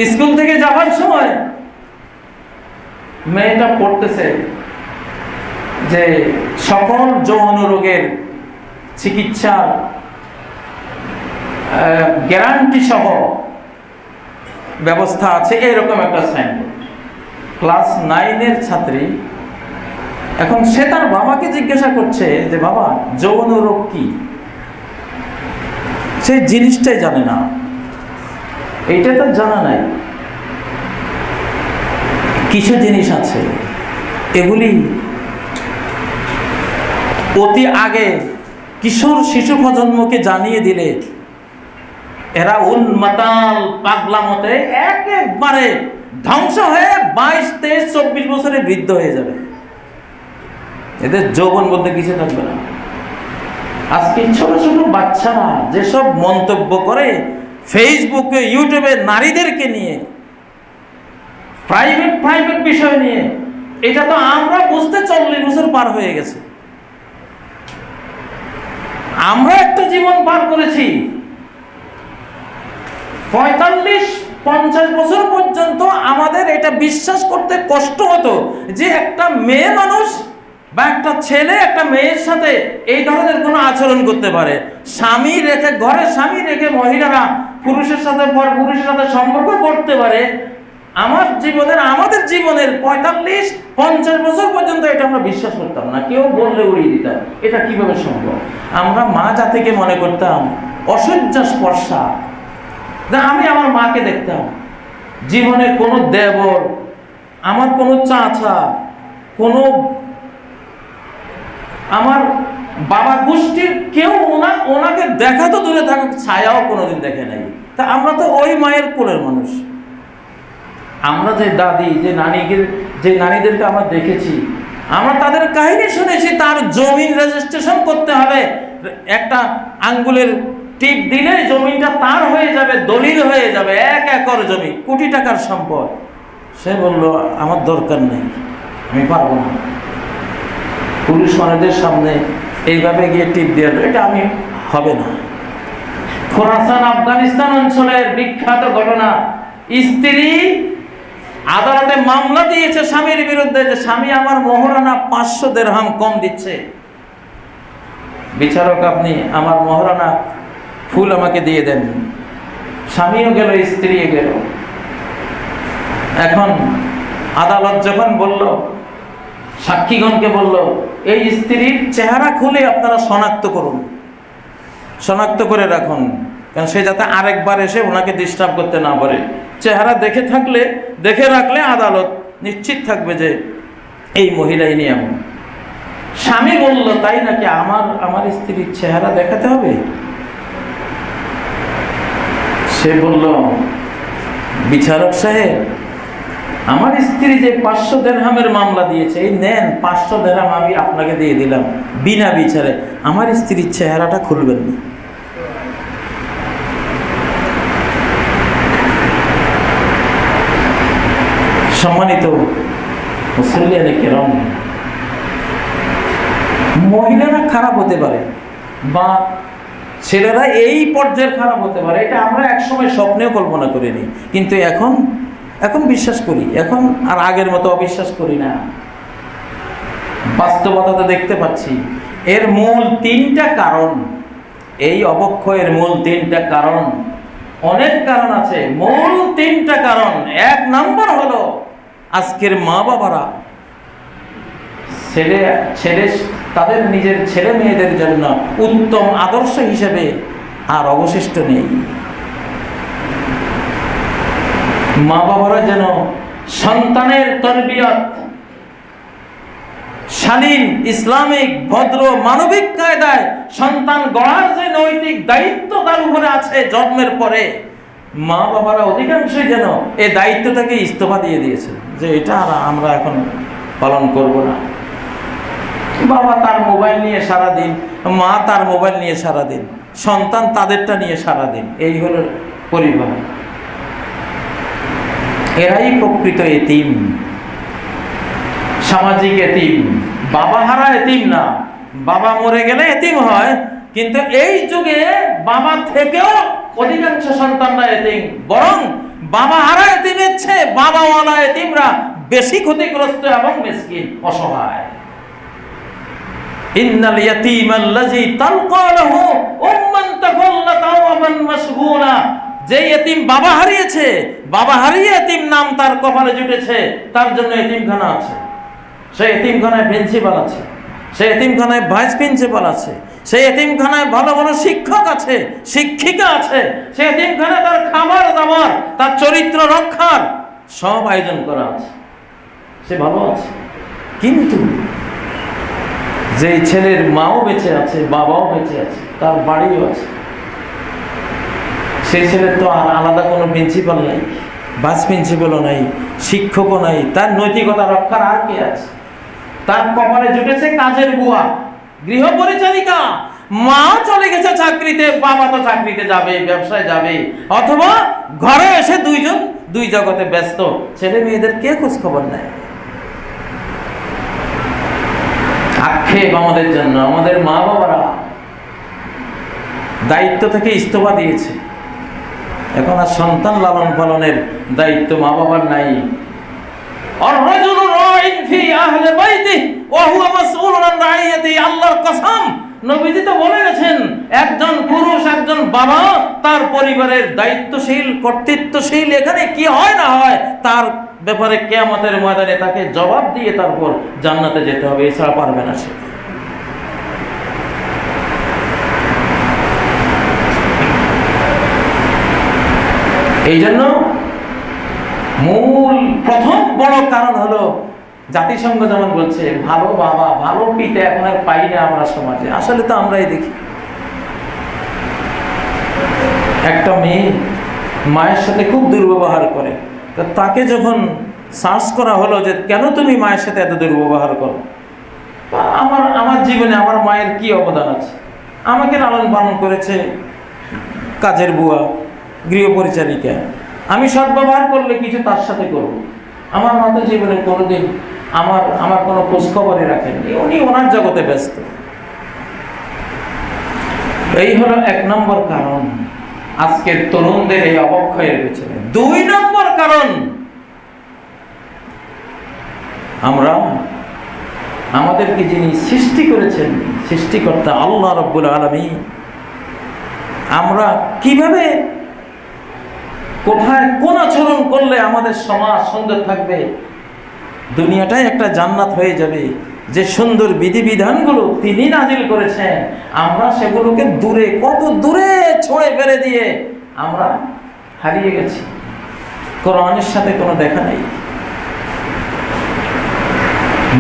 স্কুল থেকে যাবার সময় মেয়েটা পড়তেছে যে সকল যৌন রোগের চিকিৎসার গ্যারান্টি সহ ব্যবস্থা আছে, এরকম একটা সাইনবোর্ড। ক্লাস 9-এর ছাত্রী। এখন সে তার বাবাকে জিজ্ঞাসা করছে যে বাবা, যৌন রোগ কি? সে জিনিসটাই জানে না, এইটা তো জানা নাই। কিছু জিনিস আছে, এগুলি অতি আগে কিশোর শিশু প্রজন্মকে জানিয়ে দিলে এরা উন্মাতাল পাগলা মতে একেবারে ধ্বংস হয়ে 22, 23, 24 বছরে বৃদ্ধ হয়ে যাবে। এদের যৌবন বলতে কিছু থাকবে না। আজকে ছোট ছোট বাচ্চারা যেসব মন্তব্য করে ফেসবুকে, ইউটিউবে নারীদেরকে নিয়ে, প্রাইভেট বিষয় নিয়ে, এটা তো আমরা বুঝতে 40 বছর পার হয়ে গেছে। আমরা একটা জীবন পার করেছি, 45-50 বছর পর্যন্ত আমাদের এটা বিশ্বাস করতে কষ্ট হতো যে একটা মেয়ে মানুষ বা একটা ছেলে একটা মেয়ের সাথে এই ধরনের কোনো আচরণ করতে পারে। স্বামী রেখে, ঘরে স্বামী রেখে মহিলারা পুরুষের সাথে সম্পর্ক করতে পারে। আমাদের জীবনের 45-50 বছর পর্যন্ত এটা আমরা বিশ্বাস করতাম না, কেউ বললে উড়িয়ে দিতাম, এটা কিভাবে সম্ভব। আমরা মা জাতিকে মনে করতাম অসহ্য স্পর্শা। আমি আমার মাকে দেখতাম, জীবনে কোনো দেবর আমার কোনো চাচা, কোনো আমার বাবা গোষ্ঠীর কেউ ওনাকে দেখা তো দূরে থাকুক, ছায়াও কোনোদিন দেখে নাই। তা আমরা তো ওই মায়ের কোলের মানুষ। আমরা যে দাদি, যে নারীদেরকে আমরা দেখেছি, আমরা তাদের কাহিনী শুনেছি, তার জমিন রেজিস্ট্রেশন করতে হবে, একটা আঙ্গুলের টিপ দিলে জমিটা তার হয়ে যাবে, দলিল হয়ে যাবে, 1 একর জমি, কোটি টাকার সম্পদ। সে বলল আমার দরকার নেই, আমি পারবো না। পুরুষ মানুষদের সামনে এইভাবে গিয়ে টিপ দিয়ে এটা আমি হবে না। খোরাসান আফগানিস্তান অঞ্চলের বিখ্যাত ঘটনা, স্ত্রী আদালতে মামলা দিয়েছে স্বামীর বিরুদ্ধে যে স্বামী আমার মোহরানা 500 দিরহাম কম দিচ্ছে, বিচারক আপনি আমার মোহরানা ফুল আমাকে দিয়ে দেন। স্বামীও গেল, স্ত্রীও গেল। এখন আদালত যখন বলল, সাক্ষীগণকে বলল, এই স্ত্রীর চেহারা খুলে আপনারা শনাক্ত করুন, শনাক্ত করে রাখুন, কারণ সে যাতে আরেকবার এসে ওনাকে ডিস্টার্ব করতে না পারে। চেহারা দেখে রাখলে আদালত নিশ্চিত থাকবে যে এই মহিলাই নিয়ম। স্বামী বলল, তাই নাকি, আমার স্ত্রীর চেহারা দেখাতে হবে? সে বলল, বিচারক সাহেব, আমার স্ত্রী যে 500 দিরহামের মামলা দিয়েছে, এই নেন 500 দিরহাম আমি আপনাকে দিয়ে দিলাম বিনা বিচারে, আমার স্ত্রীর চেহারাটা খুলবেন না। সম্মানিত মুসল্লিয়ানে কেরাম, মহিলারা খারাপ হতে পারে বা ছেলেরা এই পর্যায়ের খারাপ হতে পারে, এটা আমরা একসময় স্বপ্নেও কল্পনা করিনি, কিন্তু এখন বিশ্বাস করি। এখন আর আগের মতো অবিশ্বাস করি না, বাস্তবতাতে দেখতে পাচ্ছি। এর মূল 3টা কারণ, এই অবক্ষয়ের মূল 3টা কারণ, অনেক কারণ আছে, মূল 3টা কারণ। 1 নম্বর হলো আজকের মা বাবারা তাদের নিজের ছেলে মেয়েদের জন্য উত্তম আদর্শ হিসেবে আর অবশিষ্ট নেই। মা বাবারা যেন সন্তানের তরবিয়ত শালীন, ইসলামিক, ভদ্র, মানবিক কায়দায় সন্তান গড়ার যে নৈতিক দায়িত্ব তার উপরে আছে জন্মের পরে, মা বাবারা অধিকাংশই যেন এই দায়িত্বটাকে ইস্তফা দিয়ে দিয়েছেন যে এটা আমরা এখন পালন করব না। বাবা তার মোবাইল নিয়ে সারাদিন, মা তার মোবাইল নিয়ে সারাদিন, সন্তান তাদেরটা নিয়ে সারাদিন, এই হলো পরিবার। এরাই প্রকৃত এতিম, সামাজিক এতিম। বাবা হারা এতিম না, বাবা মরে গেলে এতিম হয়, কিন্তু এই যুগে বাবা থেকেও অধিকাংশ সন্তানরা এতিম, বরং বাবা হারা এতিমের চেয়ে বাবাওয়ালা এতিমরা বেশি ক্ষতিগ্রস্ত এবং মিসকিন, অসহায়। ইন্নাল ইয়াতীমাল্লাযী তালকা লাহু উম্মান তাফাল্লাত আওয়ামান মাশগুলা, যে এতিম বাবা হারিয়েছে, বাবা হারিয়ে এতিম নাম তার কপালে জুটেছে, তার জন্য এতিমখানা আছে। সেই এতিমখানায় প্রিন্সিপাল আছে, সেই এতিমখানায় ভাইস প্রিন্সিপাল আছে, সেই এতিমখানায় ভালো ভালো শিক্ষক আছে, শিক্ষিকা আছে, সেই এতিমখানায় তার খাবার দাবার, তার চরিত্র রক্ষার সব আয়োজন করা আছে, সে ভালো আছে। কিন্তু যে ছেলের মাও বেঁচে আছে, বাবাও বেঁচে আছে, তার বাড়িও আছে, সেই ছেলের তো আর আলাদা কোনো প্রিন্সিপাল নাই, ভাইস প্রিন্সিপালও নাই, শিক্ষকও নাই, তার নৈতিকতা রক্ষার আর কে আছে? তার কপালে জুটেছে কাজের বুয়া, গৃহ পরিচারিকা। মা চলে গেছে চাকরিতে, বাবা তো চাকরিতে যাবে, ব্যবসায় যাবে, অথবা ঘরে এসে দুইজন দুই জগতে ব্যস্ত, ছেলে মেয়েদের কে খোঁজ খবর নেয়? আক্ষেপ আমাদের জন্য, আমাদের মা বাবারা দায়িত্ব থেকে ইস্তফা দিয়েছে, এখন আর সন্তান লালন পালনের দায়িত্ব মা বাবার নাই। আল্লাহর কসম, নবীজি তো বলে গেছেন, একজন পুরুষ, একজন বাবা তার পরিবারের দায়িত্বশীল, কর্তৃত্বশীল। এখানে কি হয় না হয় তার ব্যাপারে কিয়ামতের ময়দানে তাকে জবাব দিয়ে তারপর জান্নাতে যেতে হবে, এছাড়া পারবে না সে। এই জন্য মূল প্রথম বড় কারণ হলো, জাতিসংঘ যেমন বলছে, ভালো বাবা ভালো পিতা এখন আর পাই না আমরা সমাজে। আসলে তো আমরাই দেখি, একটা মেয়ে মায়ের সাথে খুব দুর্ব্যবহার করে, তো তাকে যখন সার্চ করা হলো যে কেন তুমি মায়ের সাথে এত দুর্ব্যবহার করো, আমার জীবনে আমার মায়ের কি অবদান আছে? আমাকে লালন পালন করেছে কাজের বুয়া, গৃহপরিচারিকা, আমি সদ্ব্যবহার করলে কিছু তার সাথে করব। আমার মা তো জীবনে কোনোদিন আমার কোনো খোঁজখবরই রাখেননি, উনি ওনার জগতে ব্যস্ত। এই হলো 1 নম্বর কারণ আজকের তরুণদের এই অবক্ষয়ের পেছনে। 2 নম্বর কারণ, আমরা আমাদেরকে যিনি সৃষ্টি করেছেন, সৃষ্টিকর্তা আল্লাহ রাব্বুল আলামিন, আমরা কিভাবে কোথায় কোন আচরণ করলে আমাদের সমাজ সুন্দর থাকবে, দুনিয়াটাই একটা জান্নাত হয়ে যাবে, যে সুন্দর বিধিবিধানগুলো তিনি নাজিল করেছেন, আমরা সেগুলোকে দূরে, কত দূরে ছড়ে ফেলে দিয়ে আমরা হারিয়ে গেছি। কোরআনের সাথে কোনো দেখা নেই।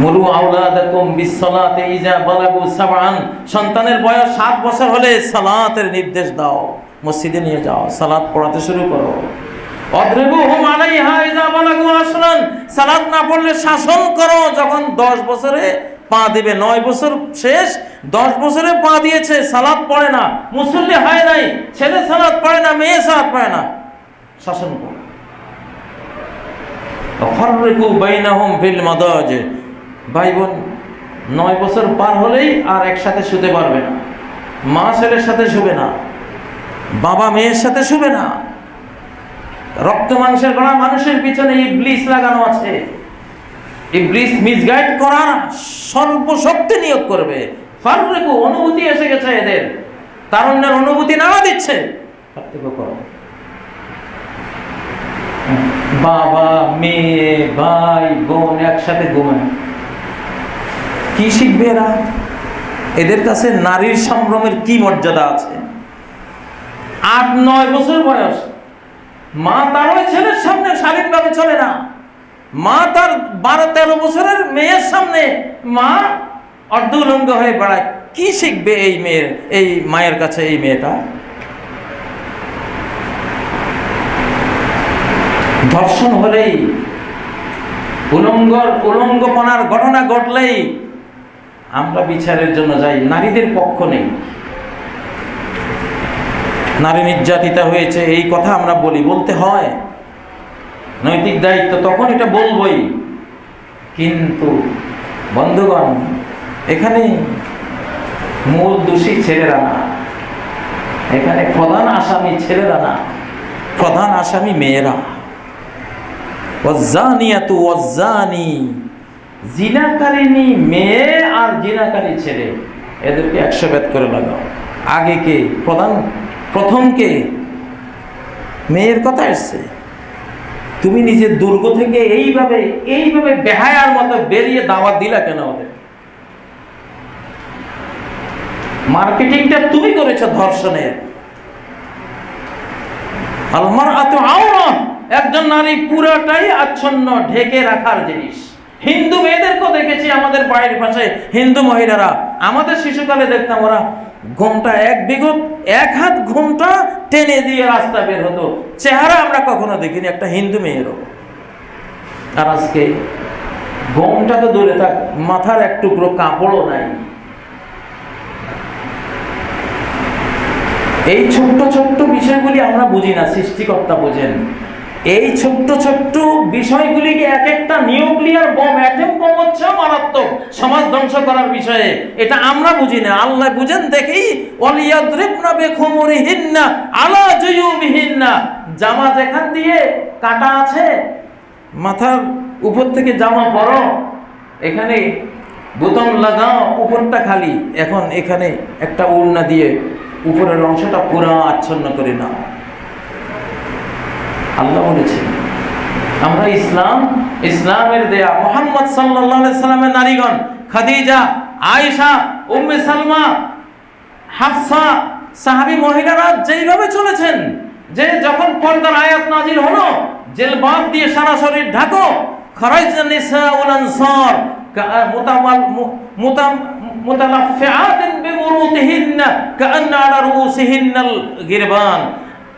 মুরু আওলাদাকুম বিসসালাতি ইযা বালাগু সাবআন, সন্তানের বয়স 7 বছর হলে সালাতের নির্দেশ দাও, মসজিদে নিয়ে যাও, সালাত পড়াতে শুরু করো। অদ্রিবুহুম আলাইহা ইযা বালাগু আশরান, সালাত না পড়লে শাসন করো যখন 10 বছরে পা দিবে। 9 বছর শেষ, 10 বছরে পা দিয়েছে, সালাত পড়ে না, মুসল্লি হয় নাই, ছেলে সালাত পড়ে না, মেয়ে সালাত পড়ে না, শাসন করো। ফাররিকু বাইনাহুম ফিল মাদাজি, ভাই বোন 9 বছর পার হলেই আর একসাথে শুতে পারবে না, মা ছেলের সাথে শুবে না, বাবা মেয়ের সাথে শুবে না। রক্ত মাংসের গড়া মানুষের পিছনে ইবলিস লাগানো আছে, ইবলিস মিসগাইড করার সর্বশক্তি নিয়োগ করবে। ফাররিকু, অনুভূতি এসে গেছে এদের, তারুণ্যের অনুভূতি নাড়া দিচ্ছে, পার্থক্য করো। বাবা মেয়ে ভাই বোন একসাথে ঘুমায়, কি শিখবে এরা? এদের কাছে নারীর সম্ভ্রমের কি মর্যাদা আছে? 8-9 বছর বয়স, মা তার ওই ছেলের সামনে শালীনভাবে চলে না, মা তার 12-13 বছরের মেয়ের সামনে মা অর্ধ উলঙ্গ হয়ে বেড়ায়। কি শিখবে এই মায়ের কাছে এই মেয়েটা? ধর্ষণ হলেই, উলঙ্গপনার ঘটনা ঘটলেই আমরা বিচারের জন্য যাই, নারীদের পক্ষ নেই। নারী নির্যাতিতা হয়েছে এই কথা আমরা বলতে হয়, নৈতিক দায়িত্ব, তখন এটা বলবই। কিন্তু বন্ধুগণ, এখানে মূল দোষী ছেলেরা না, এখানে প্রধান আসামি ছেলেরা না, প্রধান আসামি মেয়েরা। ওয়াজ্জানিয়াতু ওয়াজ্জানি, জিনাকারিনী মেয়ে আর জিনাকারী ছেলে, এদেরকে 100 বেত করে লাগাও। আগে কে প্রথম কে? মেয়ের কথা এসছে। তুমি নিজের দুর্গ থেকে এইভাবে বেহায়ার মতো বেরিয়ে দাওয়াত দিলা কেন ওদের? মার্কেটিংটা তুমি করেছো ধর্ষণের। আল মারআতু আওরা, একজন নারী পুরোটাই আচ্ছন্ন, ঢেকে রাখার জিনিস। হিন্দু মেয়েদেরকেও দেখেছি আমাদের বাড়ির পাশে, হিন্দু মহিলারা, আমাদের শিশুকালে দেখতাম ওরা ঘোমটা 1 হাত ঘোমটা টেনে দিয়ে রাস্তা বের হতো, চেহারা আমরা কখনো দেখিনি একটা হিন্দু মেয়েরও। আর আজকে ঘোমটা তো দূরে থাক, মাথার এক টুকরো কাপড়ও নাই। এই ছোট্ট ছোট্ট বিষয়গুলি আমরা বুঝি না, সৃষ্টিকর্তা বোঝেন। এই ছোট্ট ছোট্ট বিষয়গুলিকে এক একটা নিউক্লিয়ার বোম, অ্যাটম বোম হচ্ছে মারাত্মক সমাজ ধ্বংস করার বিষয়ে, এটা আমরা বুঝি না, আল্লাহ বুঝেন। দেখি ওয়ালিয়াদরিবনা বিখুমুরিহিন্না আলা জুয়ুবিহিন্না, জামা যেখান দিয়ে কাটা আছে, মাথার উপর থেকে জামা পরো, এখানে বোতাম লাগাও, উপরটা খালি, এখন এখানে একটা ওড়না দিয়ে উপরের অংশটা পুরো আচ্ছন্ন করে নাও। আল্লাহ বলেছেন আমরা ইসলামের দেয়া মুহাম্মদ সাল্লাল্লাহু আলাইহি সাল্লামের নারীগণ, খাদিজা, আয়েশা, উম্মে সালমা, হাফসা, সাহাবী মহিলারা যেইভাবে চলেছেন, যে যখন পর্দার আয়াত নাজিল হলো জিলবাব দিয়ে সারা শরীর ঢাকো। খারাজনা নিসাউল আনসার মুতালাফিআতিন বিমুরুতিহিন্না কাআন্না আলা রুউসিহিন্নাল গিরবান।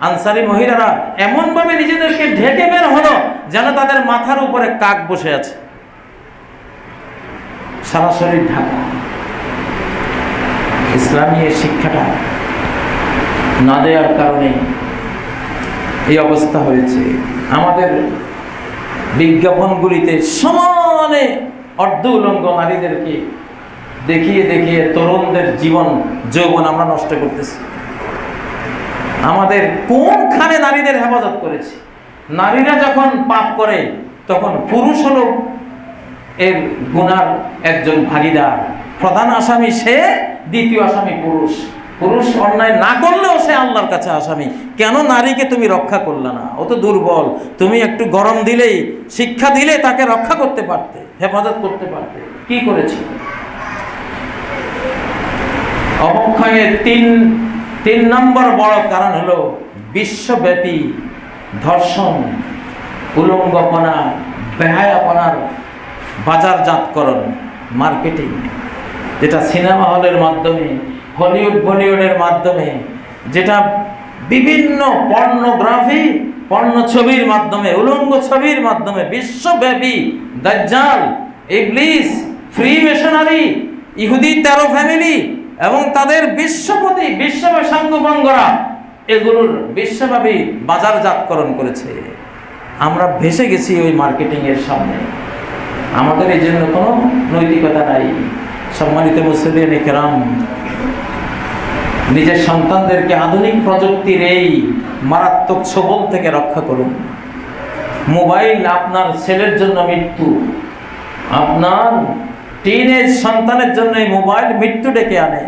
আনসারী মহিলারা এমন ভাবে নিজেদেরকে ঢেকে বের হলো যেন তাদের মাথার উপরে কাক বসে আছে, সারা শরীর ঢাকা। ইসলামী এই শিক্ষাটা না দেওয়ার কারণে এই অবস্থা হয়েছে। আমাদের বিজ্ঞাপনগুলিতে সমানে অর্ধ উলঙ্গ নারীদেরকে দেখিয়ে দেখিয়ে তরুণদের জীবন যৌবন আমরা নষ্ট করতেছি। আমাদের কোনখানে নারীদের হেফাজত করেছে? নারীরা যখন পাপ করে তখন পুরুষ হলো এর গুনার একজন ভাগীদার। প্রধান আসামি সে, দ্বিতীয় আসামি পুরুষ। পুরুষ অন্যায় না করলেও সে আল্লাহর কাছে আসামি। কেন নারীকে তুমি রক্ষা করলে না? ও তো দুর্বল। তুমি একটু গরম দিলেই, শিক্ষা দিলে তাকে রক্ষা করতে পারতে, হেফাজত করতে পারতে। কি করেছে? অবক্ষয়ের তিন নম্বর বড় কারণ হলো বিশ্বব্যাপী ধর্ষণ, উলঙ্গপনা, বেহায়াপনার বাজারজাতকরণ, মার্কেটিং, যেটা সিনেমা হলের মাধ্যমে, হলিউড বলিউডের মাধ্যমে, যেটা বিভিন্ন পর্নোগ্রাফি, পর্ণ ছবির মাধ্যমে, উলঙ্গ ছবির মাধ্যমে বিশ্বব্যাপী দাজ্জাল, ইবলিস, ফ্রি মিশনারি, ইহুদি 13 ফ্যামিলি এবং তাদের বিশ্বপতি, বিশ্বব্যাপী সাঙ্গপাঙ্গরা এগুলোর বিশ্বব্যাপী বাজারজাতকরণ করেছে। আমরা ভেসে গেছি ওই মার্কেটিংয়ের সামনে। আমাদের এই জন্য কোনো নৈতিকতা নাই। সম্মানিত মুসলিম কেরাম, নিজের সন্তানদেরকে আধুনিক প্রযুক্তির এই মারাত্মক ছোবল থেকে রক্ষা করুন। মোবাইল আপনার ছেলের জন্য মৃত্যু, আপনার টিনেজ সন্তানের জন্য এই মোবাইল মৃত্যু ডেকে আনে।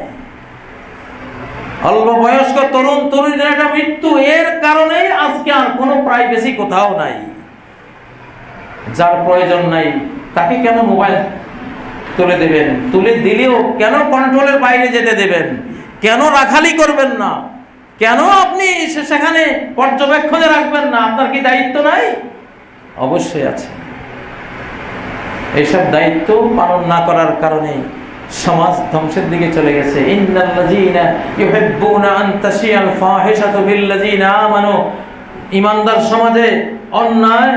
অল্প বয়স্ক তরুণ তরুণীদের একটা মৃত্যু। এর কারণেই আজকে আর কোনো প্রাইভেসি কোথাও নাই। যার প্রয়োজন নাই তাকে কেন মোবাইল তুলে দেবেন? তুলে দিলেও কেন কন্ট্রোলের বাইরে যেতে দেবেন? কেন রাখালি করবেন না? কেন আপনি সেখানে পর্যবেক্ষণে রাখবেন না? আপনার কি দায়িত্ব নাই? অবশ্যই আছে। এইসব দায়িত্ব পালন না করার কারণে সমাজ ধ্বংসের দিকে চলে গেছে। ইন্নাল্লাযীনা ইউহিব্বুনা আন তাশিয়াল ফাহিশাতু বিল্লাযীনা আমানু। ঈমানদার সমাজে অন্যায়,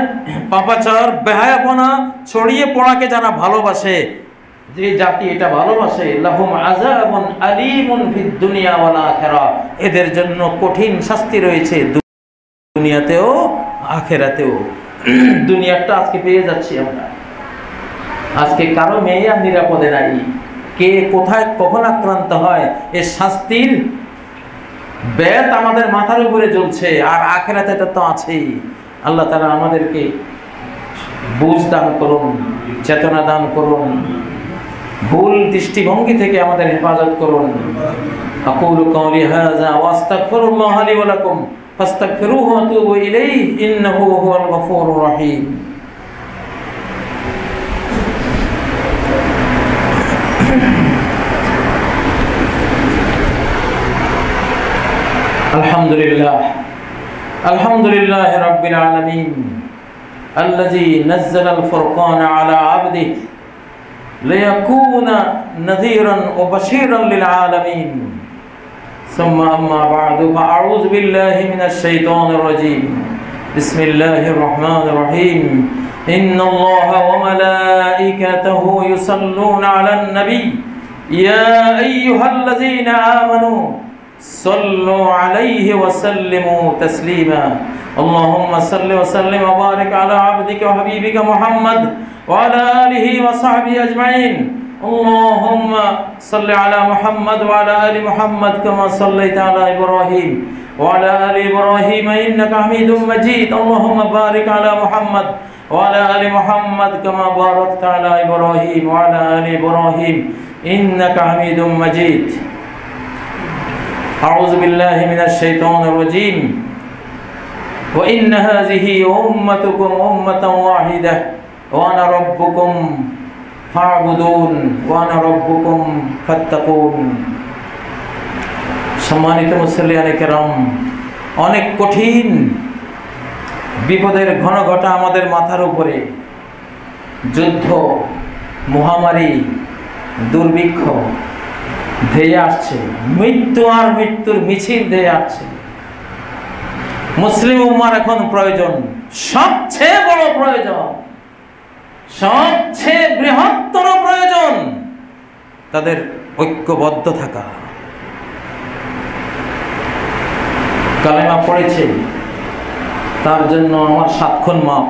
পাপাচার, বেহায়াপনা ছড়িয়ে পড়াকে যারা ভালোবাসে, যে জাতি এটা ভালোবাসে, লাহুম আযাবুন আলীমুন ফিদ দুনিয়া ওয়াল আখিরাহ। এদের জন্য কঠিন শাস্তি রয়েছে দুনিয়াতেও আখিরাতেও। দুনিয়াটা আজকে পেয়ে যাচ্ছি আমরা। আজকে কারো মেয়ে আর নিরাপদে নাই। কে কোথায় কখন আক্রান্ত হয় এর শাস্তির বেত আমাদের মাথার উপরে জ্বলছে। আর আখিরাতে এটা তো আছেই। আল্লাহ তাআলা আমাদেরকে বুঝ দান করুন, চেতনা দান করুন, ভুল দৃষ্টিভঙ্গি থেকে আমাদের হেফাজত করুন। আকুলু কাওলি হাযা ওয়া আস্তাগফিরুল্লাহ লি ওয়া লাকুম ফাস্তাগফিরুহু ওয়া তুবু ইলাইহি ইন্নাহু হুয়াল গফুরুর রহিম। আলহামদুলিল্লাহ রাব্বিল আলামিন আল্লাযী নাযালাল ফুরকানা আলা আবদিহি লিয়াকুনা নাযীরান ওয়া বাশীরান লিল আলামিন। সুম্মা আম্মা বা'দু ফাআউযু বিল্লাহি মিনাশ শাইতানির রাজীম। বিসমিল্লাহির রহমানির রহিম। ইন্নাল্লাহা ওয়া মালাইকাতাহু ইউসাল্লুনা আলান নবী ইয়া আইয়ুহাল্লাযীনা আমানু সাল্লু আলাইহি ওয়া সাল্লিমু তাসলিমা। আল্লাহুম্মা সাল্লি ওয়া সাল্লিম ওয়া বারিক আলা আবদিকা ওয়া হাবিবিকা মুহাম্মদ ওয়া আলা আলিহি ওয়া সাহবিহি আজমাইন। আল্লাহুম্মা সাল্লি আলা মুহাম্মদ ওয়া আলা আলি মুহাম্মদ কামা সাল্লাইতা আলা ইব্রাহিম ওয়া আলা আলি ইব্রাহিম ইন্নাকা হামিদুম মাজিদ। আল্লাহুম্মা বারিক আলা মুহাম্মদ ওয়া আলা আলি মুহাম্মদ কামা বারাকতা আলা ইব্রাহিম ওয়া আলা আলি ইব্রাহিম ইন্নাকা হামিদুম মাজিদ। أعوذ بالله من الشيطان الرجيم وإن هذه أمتكم أمة واحدة وأنا ربكم فاعبدون وأنا ربكم فاتقون। সম্মানিত মুসল্লিয়ানে কেরাম, অনেক কঠিন বিপদের ঘন ঘটা আমাদের মাথার উপরে, যুদ্ধ, মহামারী, দুর্ভিক্ষ ধেয়ে আসছে, মৃত্যু আর মৃত্যুর মিছিল ধেয়ে আসছে। মুসলিম উম্মার এখন প্রয়োজন, সবচেয়ে বড় প্রয়োজন, সবচেয়ে বৃহত্তর প্রয়োজন তাদের ঐক্যবদ্ধ থাকা। কালেমা পড়েছে, তার জন্য আমার 7 খুন মাপ।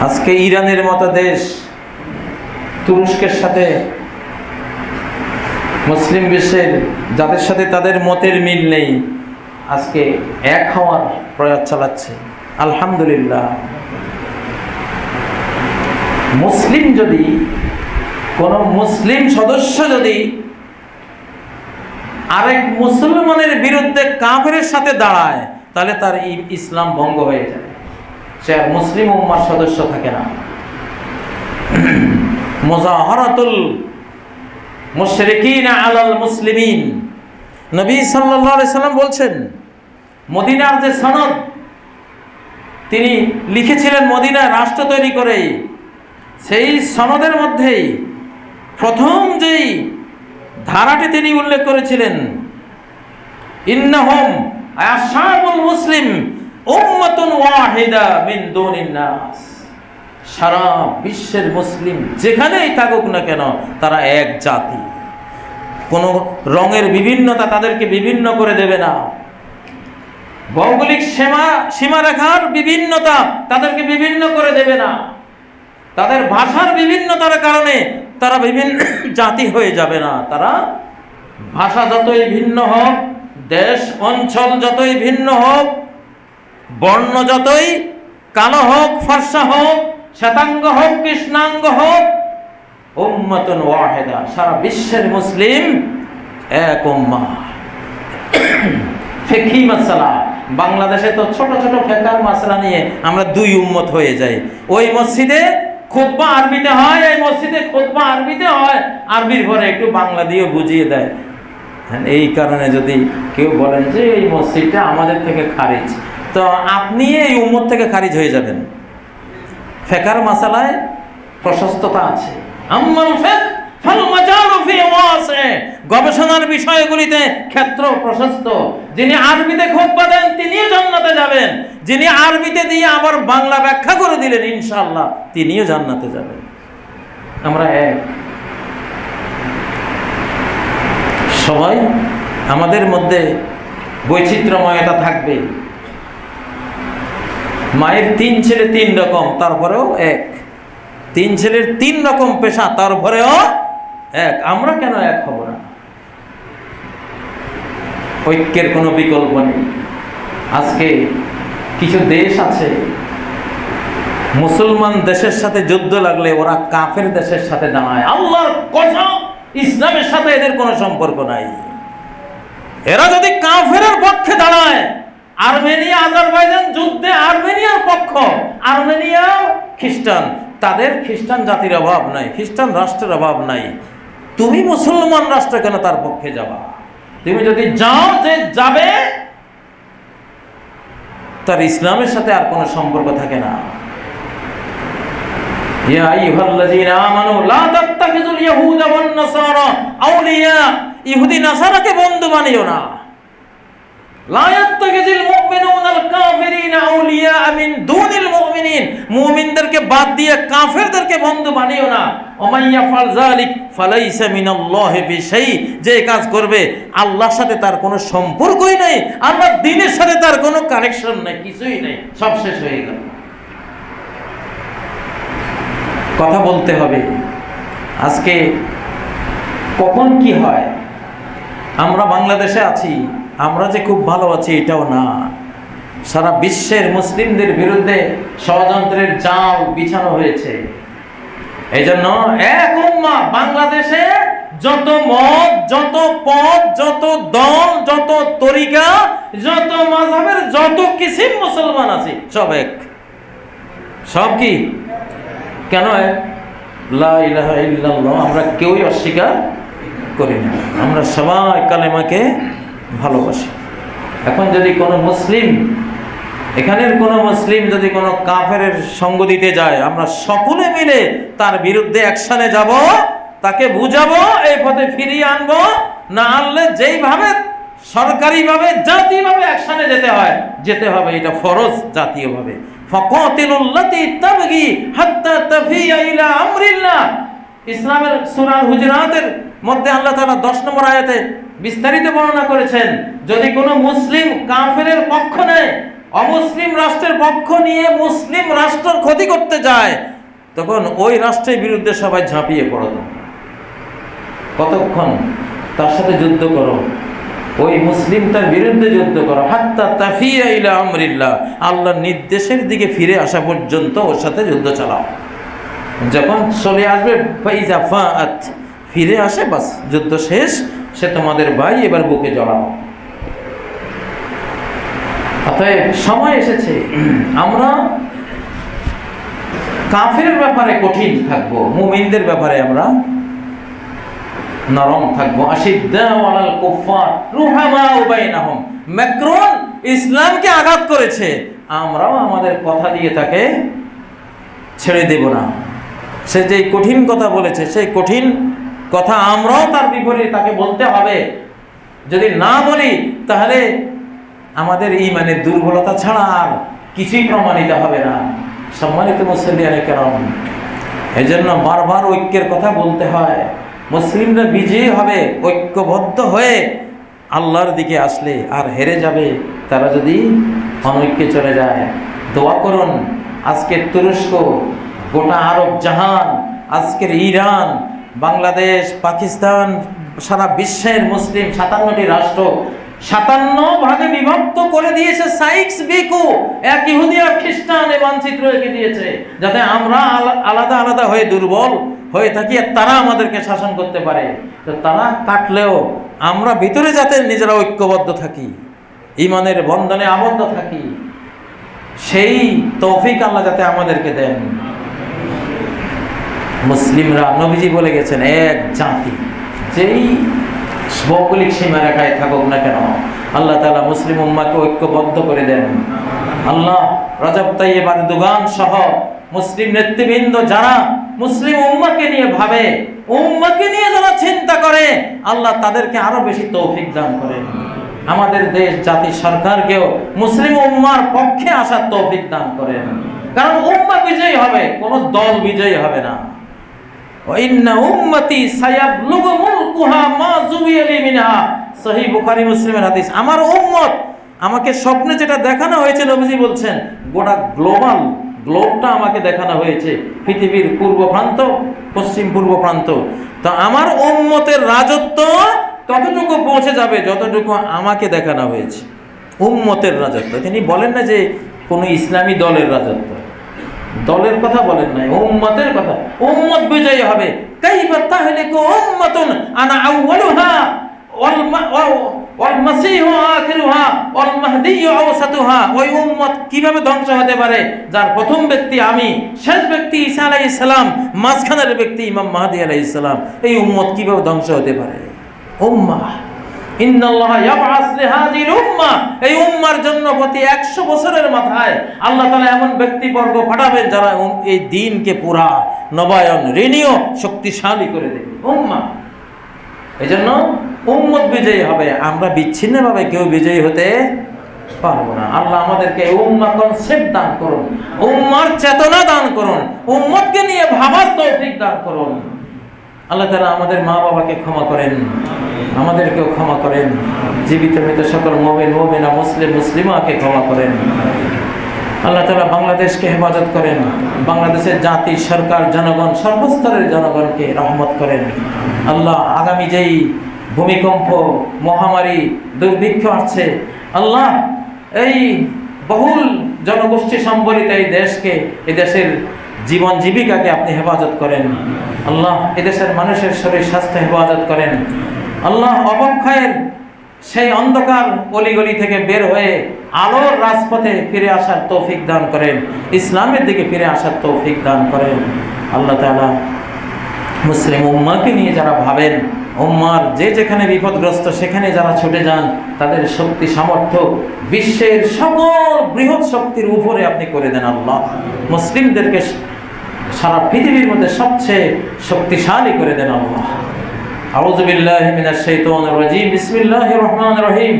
আজকে ইরানের মতো দেশ তুরস্কের সাথে, মুসলিম বিশ্বের যাদের সাথে তাদের মতের মিল নেই, আজকে এক হওয়ার প্রয়াস চালাচ্ছে। আলহামদুলিল্লাহ। মুসলিম যদি, কোন মুসলিম সদস্য যদি আরেক মুসলমানের বিরুদ্ধে কাফেরের সাথে দাঁড়ায়, তাহলে তার ইসলাম ভঙ্গ হয়ে যায়, সে আর মুসলিম উম্মার সদস্য থাকে না। মুজাহারাতুল মুশরিকিন আলাল মুসলিমিন, নবী সাল্লাল্লাহু আলাইহি সাল্লাম বলছেন, মদিনার যে সনদ তিনি লিখেছিলেন মদিনায় রাষ্ট্র তৈরি করে, সেই সনদের মধ্যেই প্রথম যেই ধারাটি তিনি উল্লেখ করেছিলেন, ইন্নাহুম আসহাবুল মুসলিম উম্মাতুন ওয়াহিদা মিন দুনিন নাস। সারা বিশ্বের মুসলিম যেখানেই থাকুক না কেন, তারা এক জাতি। কোনো রঙের বিভিন্নতা তাদেরকে বিভিন্ন করে দেবে না, ভৌগোলিক সীমারেখার বিভিন্নতা তাদেরকে বিভিন্ন করে দেবে না, তাদের ভাষার বিভিন্নতার কারণে তারা বিভিন্ন জাতি হয়ে যাবে না। তারা ভাষা যতই ভিন্ন হোক, দেশ অঞ্চল যতই ভিন্ন হোক, বর্ণ যতই কালো হোক, ফর্সা হোক, শ্বেতাঙ্গ হোক, কৃষ্ণাঙ্গ হোক, উম্মাতুন ওয়াহিদা, সারা বিশ্বের মুসলিম এক উম্মাহ। ফিকহি মাসআলা, বাংলাদেশে তো ছোট ছোট ফিকহ মাসআলা নিয়ে আমরা 2 উম্মত হয়ে যাই। ওই মসজিদে খুতবা আরবিতে হয়, এই মসজিদে খুতবা আরবিতে হয়, আরবির পরে একটু বাংলা দিয়ে বুঝিয়ে দেয়। এই কারণে যদি কেউ বলেন যে এই মসজিদটা আমাদের থেকে খারিজ, তো আপনি এই উম্মত থেকে খারিজ হয়ে যাবেন। ফিকহ মাসআলায় প্রশস্ততা আছে। আম্মাল ফিকহ ফাল মাজালু ফি ওয়াসি, গবেষণার বিষয়গুলিতে ক্ষেত্র প্রশস্ত। যিনি আরবিতে খুতবা দেন তিনিও জান্নাতে যাবেন, যিনি আরবিতে দিয়ে আবার বাংলা ব্যাখ্যা করে দিলেন ইনশাআল্লাহ তিনিও জান্নাতে যাবেন। আমরা এক, সবাই আমাদের মধ্যে বৈচিত্র্যময়তা থাকবে। মায়ের 3 ছেলে 3 রকম, তারপরেও এক। 3 ছেলের 3 রকম পেশা, তারপরেও এক। আমরা কেন এক হব না? ঐক্যের কোনো বিকল্প নেই। আজকে কিছু দেশ আছে, মুসলমান দেশের সাথে যুদ্ধ লাগলে ওরা কাফের দেশের সাথে দাঁড়ায়। আল্লাহর কসম, ইসলামের সাথে এদের কোনো সম্পর্ক নাই। এরা যদি কাফেরের পক্ষে দাঁড়ায়, আর্মেনিয়া আজারবাইজান যুদ্ধে আর্মেনিয়ার পক্ষ, আর্মেনিয়া খ্রিস্টান, তাদের খ্রিস্টান জাতির অভাব নাই, খ্রিস্টান রাষ্ট্রের অভাব নাই। তুমি মুসলমান রাষ্ট্র কেন তার পক্ষে যাবা? তুমি যদি যাও, যে যাবে তার ইসলামের সাথে আর কোনো সম্পর্ক থাকে না। ইয়া আইয়ুহাল্লাযীনা আমানু লা তাত্তাখিযুল ইয়াহুদা ওয়ান নাসারা আউলিয়া, ইহুদি নাসারাকে বন্ধু বানিও না। লা ইয়াত্তাখিযুল মুমিনুনাল কাফিরিনা আউলিয়া মিন দুনিল মুমিনিন, মুমিনদেরকে বাদ দিয়ে কাফেরদেরকে বন্ধু বানিও না। ওমাই ইয়াফআল যালিক ফালাইসা মিনাল্লাহি বিশাই, যে কাজ করবে আল্লাহর সাথে তার কোনো সম্পর্কই নাই, আল্লাহর দ্বীনের সাথে তার কোনো কানেকশন নাই, কিছুই নাই, সব শেষ হয়ে গেল। কথা বলতে হবে। আজকে কখন কি হয়, আমরা বাংলাদেশে আছি, আমরা যে খুব ভালো আছি এটাও না। সারা বিশ্বের মুসলিমদের বিরুদ্ধে ষড়যন্ত্রের জাল বিছানো হয়েছে। এই জন্য এক উম্মাহ, বাংলাদেশে যত মত, যত পথ, যত দল, যত তরিকা, যত মাযহাবের যত কিসিম মুসলমান আছে, সব এক। সব কি? কেন এক? লা ইলাহা ইল্লাল্লাহ আমরা কেউই অস্বীকার করি না, আমরা সবাই কালেমাকে ভালোবাসি। এখন যদি কোনো মুসলিম এখানের কোনো মুসলিম যদি কোনো কাফেরের সঙ্গ দিতে যায়, আমরা সকলে মিলে তার বিরুদ্ধে অ্যাকশনে যাব, তাকে বুঝাবো, এই পথে ফিরিয়ে আনবো। না আনলে যেইভাবে সরকারিভাবে জাতীয়ভাবে অ্যাকশনে যেতে হবে, এটা ফরজ জাতীয়ভাবে। ফাকাতিলুল্লাতী তাবগী হাত্তা তাফিয়া ইলা আমরিল্লাহ। ইসলামের সূরা হুজুরাতের মধ্যে আল্লাহ তাআলা 10 নম্বর আয়াতে বিস্তারিত বর্ণনা করেছেন, যদি কোনো মুসলিম কাফেরের পক্ষ নেয়, অমুসলিম রাষ্ট্রের পক্ষ নিয়ে মুসলিম রাষ্ট্রের ক্ষতি করতে যায়, তখন ওই রাষ্ট্রের বিরুদ্ধে সবাই ঝাঁপিয়ে পড়ো। কতক্ষণ? তার সাথে যুদ্ধ করো, ওই মুসলিমটার বিরুদ্ধে যুদ্ধ করো, হাত্তা তাফিয়া ইলা আমরিল্লাহ, আল্লাহর নির্দেশের দিকে ফিরে আসা পর্যন্ত ওর সাথে যুদ্ধ চালাও। যখন চলে আসবে ফাইজা ফাআত, ফিরে আসে, বাস যুদ্ধ শেষ, সে তোমাদের ভাই, এবার বুকে জড়াও। অতএব সময় এসেছে আমরা কাফেরের ব্যাপারে কঠিন থাকবো, মুমিনদের ব্যাপারে আমরা নরম থাকবো। আশিদ্দাউ আলাল কুফার রুহামাউ বাইনাহুম। ম্যাক্রন ইসলামকে আঘাত করেছে, আমরাও আমাদের কথা দিয়ে তাকে ছেড়ে দেব না। সে যে কঠিন কথা বলেছে, সেই কঠিন কথা আমরাও তার বিপরীতে তাকে বলতে হবে। যদি না বলি তাহলে আমাদের ঈমানের দুর্বলতা ছাড়া আর কিছুই প্রমাণিত হবে না। সম্মানিত মুসলিয়ানে কেরাম, এজন্য বারবার ঐক্যের কথা বলতে হয়। মুসলিমরা বিজয়ী হবে ঐক্যবদ্ধ হয়ে আল্লাহর দিকে আসলে, আর হেরে যাবে তারা যদি অনৈক্যে চলে যায়। দোয়া করুন, আজকের তুরস্ক, গোটা আরব জাহান, আজকের ইরান, বাংলাদেশ, পাকিস্তান, সারা বিশ্বের মুসলিম 57টি রাষ্ট্র 57 ভাগে বিভক্ত করে দিয়েছে সাইক্স বিকু, এক ইহুদি আর খ্রিস্টান এ মানচিত্র এঁকে দিয়েছে, যাতে আমরা আলাদা আলাদা হয়ে দুর্বল হয়ে থাকি আর তারা আমাদেরকে শাসন করতে পারে। তো তারা কাটলেও আমরা ভিতরে যাতে নিজেরা ঐক্যবদ্ধ থাকি, ঈমানের বন্ধনে আবদ্ধ থাকি, সেই তৌফিক আল্লাহ যাতে আমাদেরকে দেন। মুসলিমরা, নবীজি বলে গেছেন, এক জাতি, যেই ভৌগোলিক সীমারেখায় থাকুক না কেন, আল্লাহ তাআলা মুসলিম উম্মাহকে ঐক্যবদ্ধ করে দেন। আল্লাহ রজব তাইয়েব এরদোগান সহ মুসলিম নেতৃবৃন্দ যারা মুসলিম উম্মাহকে নিয়ে ভাবে, উম্মাহকে নিয়ে যারা চিন্তা করে, আল্লাহ তাদেরকে আরো বেশি তৌফিক দান করেন। আমাদের দেশ, জাতি, সরকারকেও মুসলিম উম্মাহর পক্ষে আসার তৌফিক দান করেন, কারণ উম্মাহ বিজয়ী হবে, কোনো দল বিজয়ী হবে না। ইন্না উম্মতি সায়াবলুগু মুলকুহা মা যুবিয়ালি মিনহা, সহিহ বুখারী মুসলিমের হাদিস। আমার উম্মত, আমাকে স্বপ্নে যেটা দেখানো হয়েছে, নবীজি বলছেন, গোটা গ্লোবটা আমাকে দেখানো হয়েছে, পৃথিবীর পূর্ব প্রান্ত, পশ্চিম পূর্ব প্রান্ত। তো আমার উম্মতের রাজত্ব ততটুকু পৌঁছে যাবে যতটুকু আমাকে দেখানো হয়েছে। উম্মতের রাজত্ব, তিনি বলেন না যে কোনো ইসলামী দলের রাজত্ব, দলের কথা বলেন নাই, উম্মতের কথা। উম্মত বিজয়ী হবে। কাইফা তাহলিকু উম্মাতুন আনা আউয়ালুহা ওয়াল মাসীহু আখিরুহা ওয়াল মাহদিয়্যু আওসাতুহা। ওই উম্মত কিভাবে ধ্বংস হতে পারে যার প্রথম ব্যক্তি আমি, শেষ ব্যক্তি ঈসা আলাইহিস সালাম, মাঝখানের ব্যক্তি ইমাম মাহদী আলাইহিস সালাম। এই উম্মত কিভাবে ধ্বংস হতে পারে? উম্মাহ, ইন্নাল্লাহা ইয়াবআস লিহাযিল উম্মাহ, এই উম্মার জন্য প্রতি 100 বছরের মাথায় আল্লাহ তাআলা এমন ব্যক্তিবর্গ পাঠাবেন যারা এই দ্বীনকে পুরা নবায়ন, রিনিউ, শক্তিশালী করে দেবে। উম্মাহ, এজন্য উম্মত বিজয়ী হবে, আমরা বিচ্ছিন্নভাবে কেউ বিজয়ী হতে পারবো না। আল্লাহ আমাদেরকে উম্মাহ কনসেপ্ট দান করুন, উম্মার চেতনা দান করুন, উম্মতকে নিয়ে ভাবার তৌফিক দান করুন। আল্লাহ তাআলা আমাদের মা বাবাকে ক্ষমা করেন, আমাদেরকেও ক্ষমা করেন, জীবিত মৃত সকল মুমিন মুমিনা, মুসলিম মুসলিমাকে ক্ষমা করেন। আল্লাহ তাআলা বাংলাদেশকে হেফাজত করেন, বাংলাদেশের জাতি, সরকার, জনগণ, সর্বস্তরের জনগণকে রহমত করেন। আল্লাহ আগামী যেই ভূমিকম্প, মহামারী, দুর্ভিক্ষ আসছে, আল্লাহ এই বহুল জনগোষ্ঠী সম্বলিত এই দেশকে, এই দেশের জীবন জীবিকাকে আপনি হেফাজত করেন। আল্লাহ এদেশের মানুষের শরীর স্বাস্থ্য হেফাজত করেন। আল্লাহ অবক্ষয়ের সেই অন্ধকার অলিগলি থেকে বের হয়ে আলোর রাজপথে ফিরে আসার তৌফিক দান করেন, ইসলামের দিকে ফিরে আসার তৌফিক দান করেন। আল্লাহ তাআলা মুসলিম উম্মাহকে নিয়ে যারা ভাবেন, উম্মার যে যেখানে বিপদগ্রস্ত সেখানে যারা ছুটে যান তাদের শক্তি সামর্থ্য বিশ্বের সকল বৃহৎ শক্তির উপরে আপনি করে দেন আল্লাহ। মুসলিমদেরকে সারা পৃথিবীর মধ্যে সবচেয়ে শক্তিশালী করে দেন আল্লাহ। আউযু বিল্লাহি মিনাশ শাইতানির রাজীম। বিসমিল্লাহির রহমানির রহিম।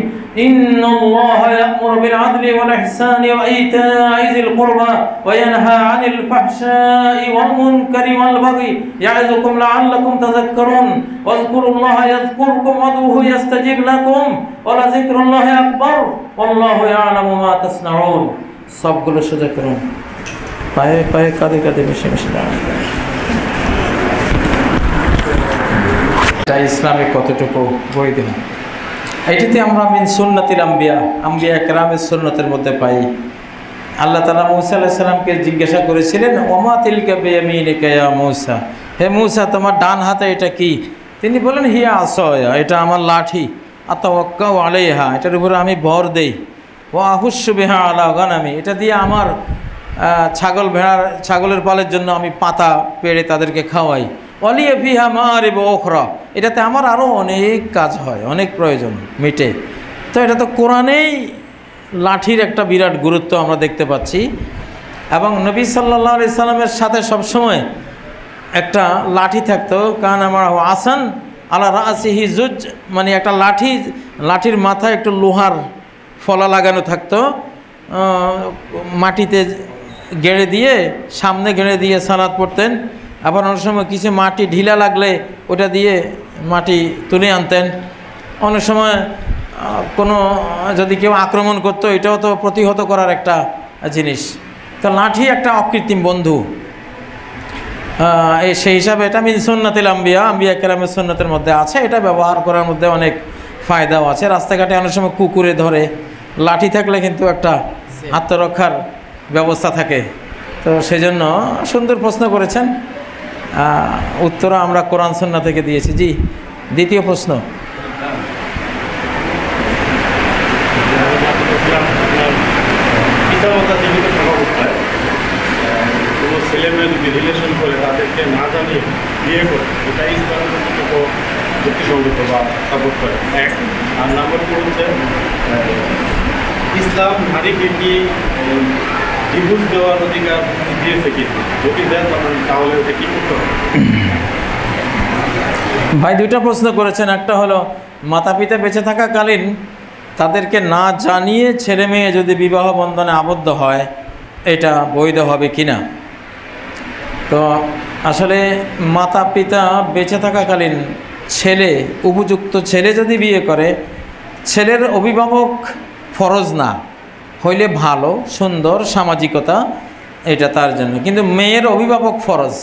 ইন্নাল্লাহা ইয়া'মুরু বিল আদলি ওয়াল ইহসানি ওয়া ইতা'i যিল কুরবা ওয়া ইয়ানহা 'আনিল ফাহশা'i ওয়াল মুনকারি ওয়াল বাগি ইয়া'যুকুম লা'আল্লাকুম তাযাক্কারুন ওয়াযকুরুল্লাহা ইয়াযকুরকুম ওয়াদউহু ইয়াস্তাজিব লাকুম ওয়া লাযিকরুল্লাহি আকবার ওয়াল্লাহু ইয়া'লামু মা তাসনাউন। সবগুলো সোজা করুন, পায়ে পায়ে কাঁধে কাঁধে মিশে মিশে দাঁড়ান। ইসলামে কতটুকু বই দিন, এটিতে আমরা মিন সুন্নাতিল আম্বিয়া, আম্বিয়া কেরামের সুন্নতের মধ্যে পাই। আল্লাহ তাআলা মূসা আলাইহিস সালামকে জিজ্ঞাসা করেছিলেন, ওমা তিলকা বিয়ামিনিকা ইয়া মূসা, হে মূসা তোমার ডান হাতে এটা কি? তিনি বলেন, হিয়া আসয়া, এটা আমার লাঠি, আতাওয়াক্কাউ আলাইহা, এটার উপরে আমি ভর দেই, ওয়া আহুশ্শু বিহা আলা গানামি, এটা দিয়ে আমার ছাগলের পালের জন্য আমি পাতা পেড়ে তাদেরকে খাওয়াই, ওয়ালিয়া ফিহা মাআরিব উখরা, এটাতে আমার আরও অনেক কাজ হয়, অনেক প্রয়োজন মিটে। তো এটা তো কোরআনেই লাঠির একটা বিরাট গুরুত্ব আমরা দেখতে পাচ্ছি। এবং নবী সাল্লাল্লাহু আলাইহি সাল্লামের সাথে সবসময় একটা লাঠি থাকতো, কান আমার আসান আলা রাসিহি জুজ, মানে একটা লাঠির মাথায় একটু লোহার ফলা লাগানো থাকতো, মাটিতে গেড়ে দিয়ে, সামনে গেড়ে দিয়ে সালাত পড়তেন। আবার অনেক সময় কিছু মাটি ঢিলা লাগলে ওটা দিয়ে মাটি তুলে আনতেন। অনেক সময় কোনো যদি কেউ আক্রমণ করতো, এটাও তো প্রতিহত করার একটা জিনিস। তো লাঠি একটা অকৃত্রিম বন্ধু, সেই হিসাবে এটা মিন সুন্নাতিল আম্বিয়া, আম্বিয়া কেরামের সুন্নতের মধ্যে আছে। এটা ব্যবহার করার মধ্যে অনেক ফায়দাও আছে। রাস্তাঘাটে অনেক সময় কুকুরে ধরে, লাঠি থাকলে কিন্তু একটা আত্মরক্ষার ব্যবস্থা থাকে। তো সেই জন্য সুন্দর প্রশ্ন করেছেন, উত্তর আমরা কোরআন সুন্নাহ থেকে দিয়েছি। জি, দ্বিতীয় প্রশ্ন। ছেলেমেয়ে যদি রিলেশন করে তাদেরকে না জানিয়ে বিয়ে করে, এটা ইসলামের যুক্তিসঙ্গত বা সাপোর্ট করে এক। আর নাম্বার 2 হচ্ছে ইসলাম নারীকে কি ডিভোর্স দেওয়ার অধিকার দিয়েছে কি? যদি দেন তাহলে ওটা কী করতে হবে? ভাই দুইটা প্রশ্ন করেছেন। একটা হলো মাতা পিতা বেঁচে থাকাকালীন তাদেরকে না জানিয়ে ছেলে মেয়ে যদি বিবাহ বন্ধনে আবদ্ধ হয়, এটা বৈধ হবে কি না। তো আসলে মাতা পিতা বেঁচে থাকাকালীন ছেলে, উপযুক্ত ছেলে যদি বিয়ে করে, ছেলের অভিভাবক ফরজ না হইলে ভালো, সুন্দর সামাজিকতা এটা তার জন্য, কিন্তু মেয়ের অভিভাবক ফরজ।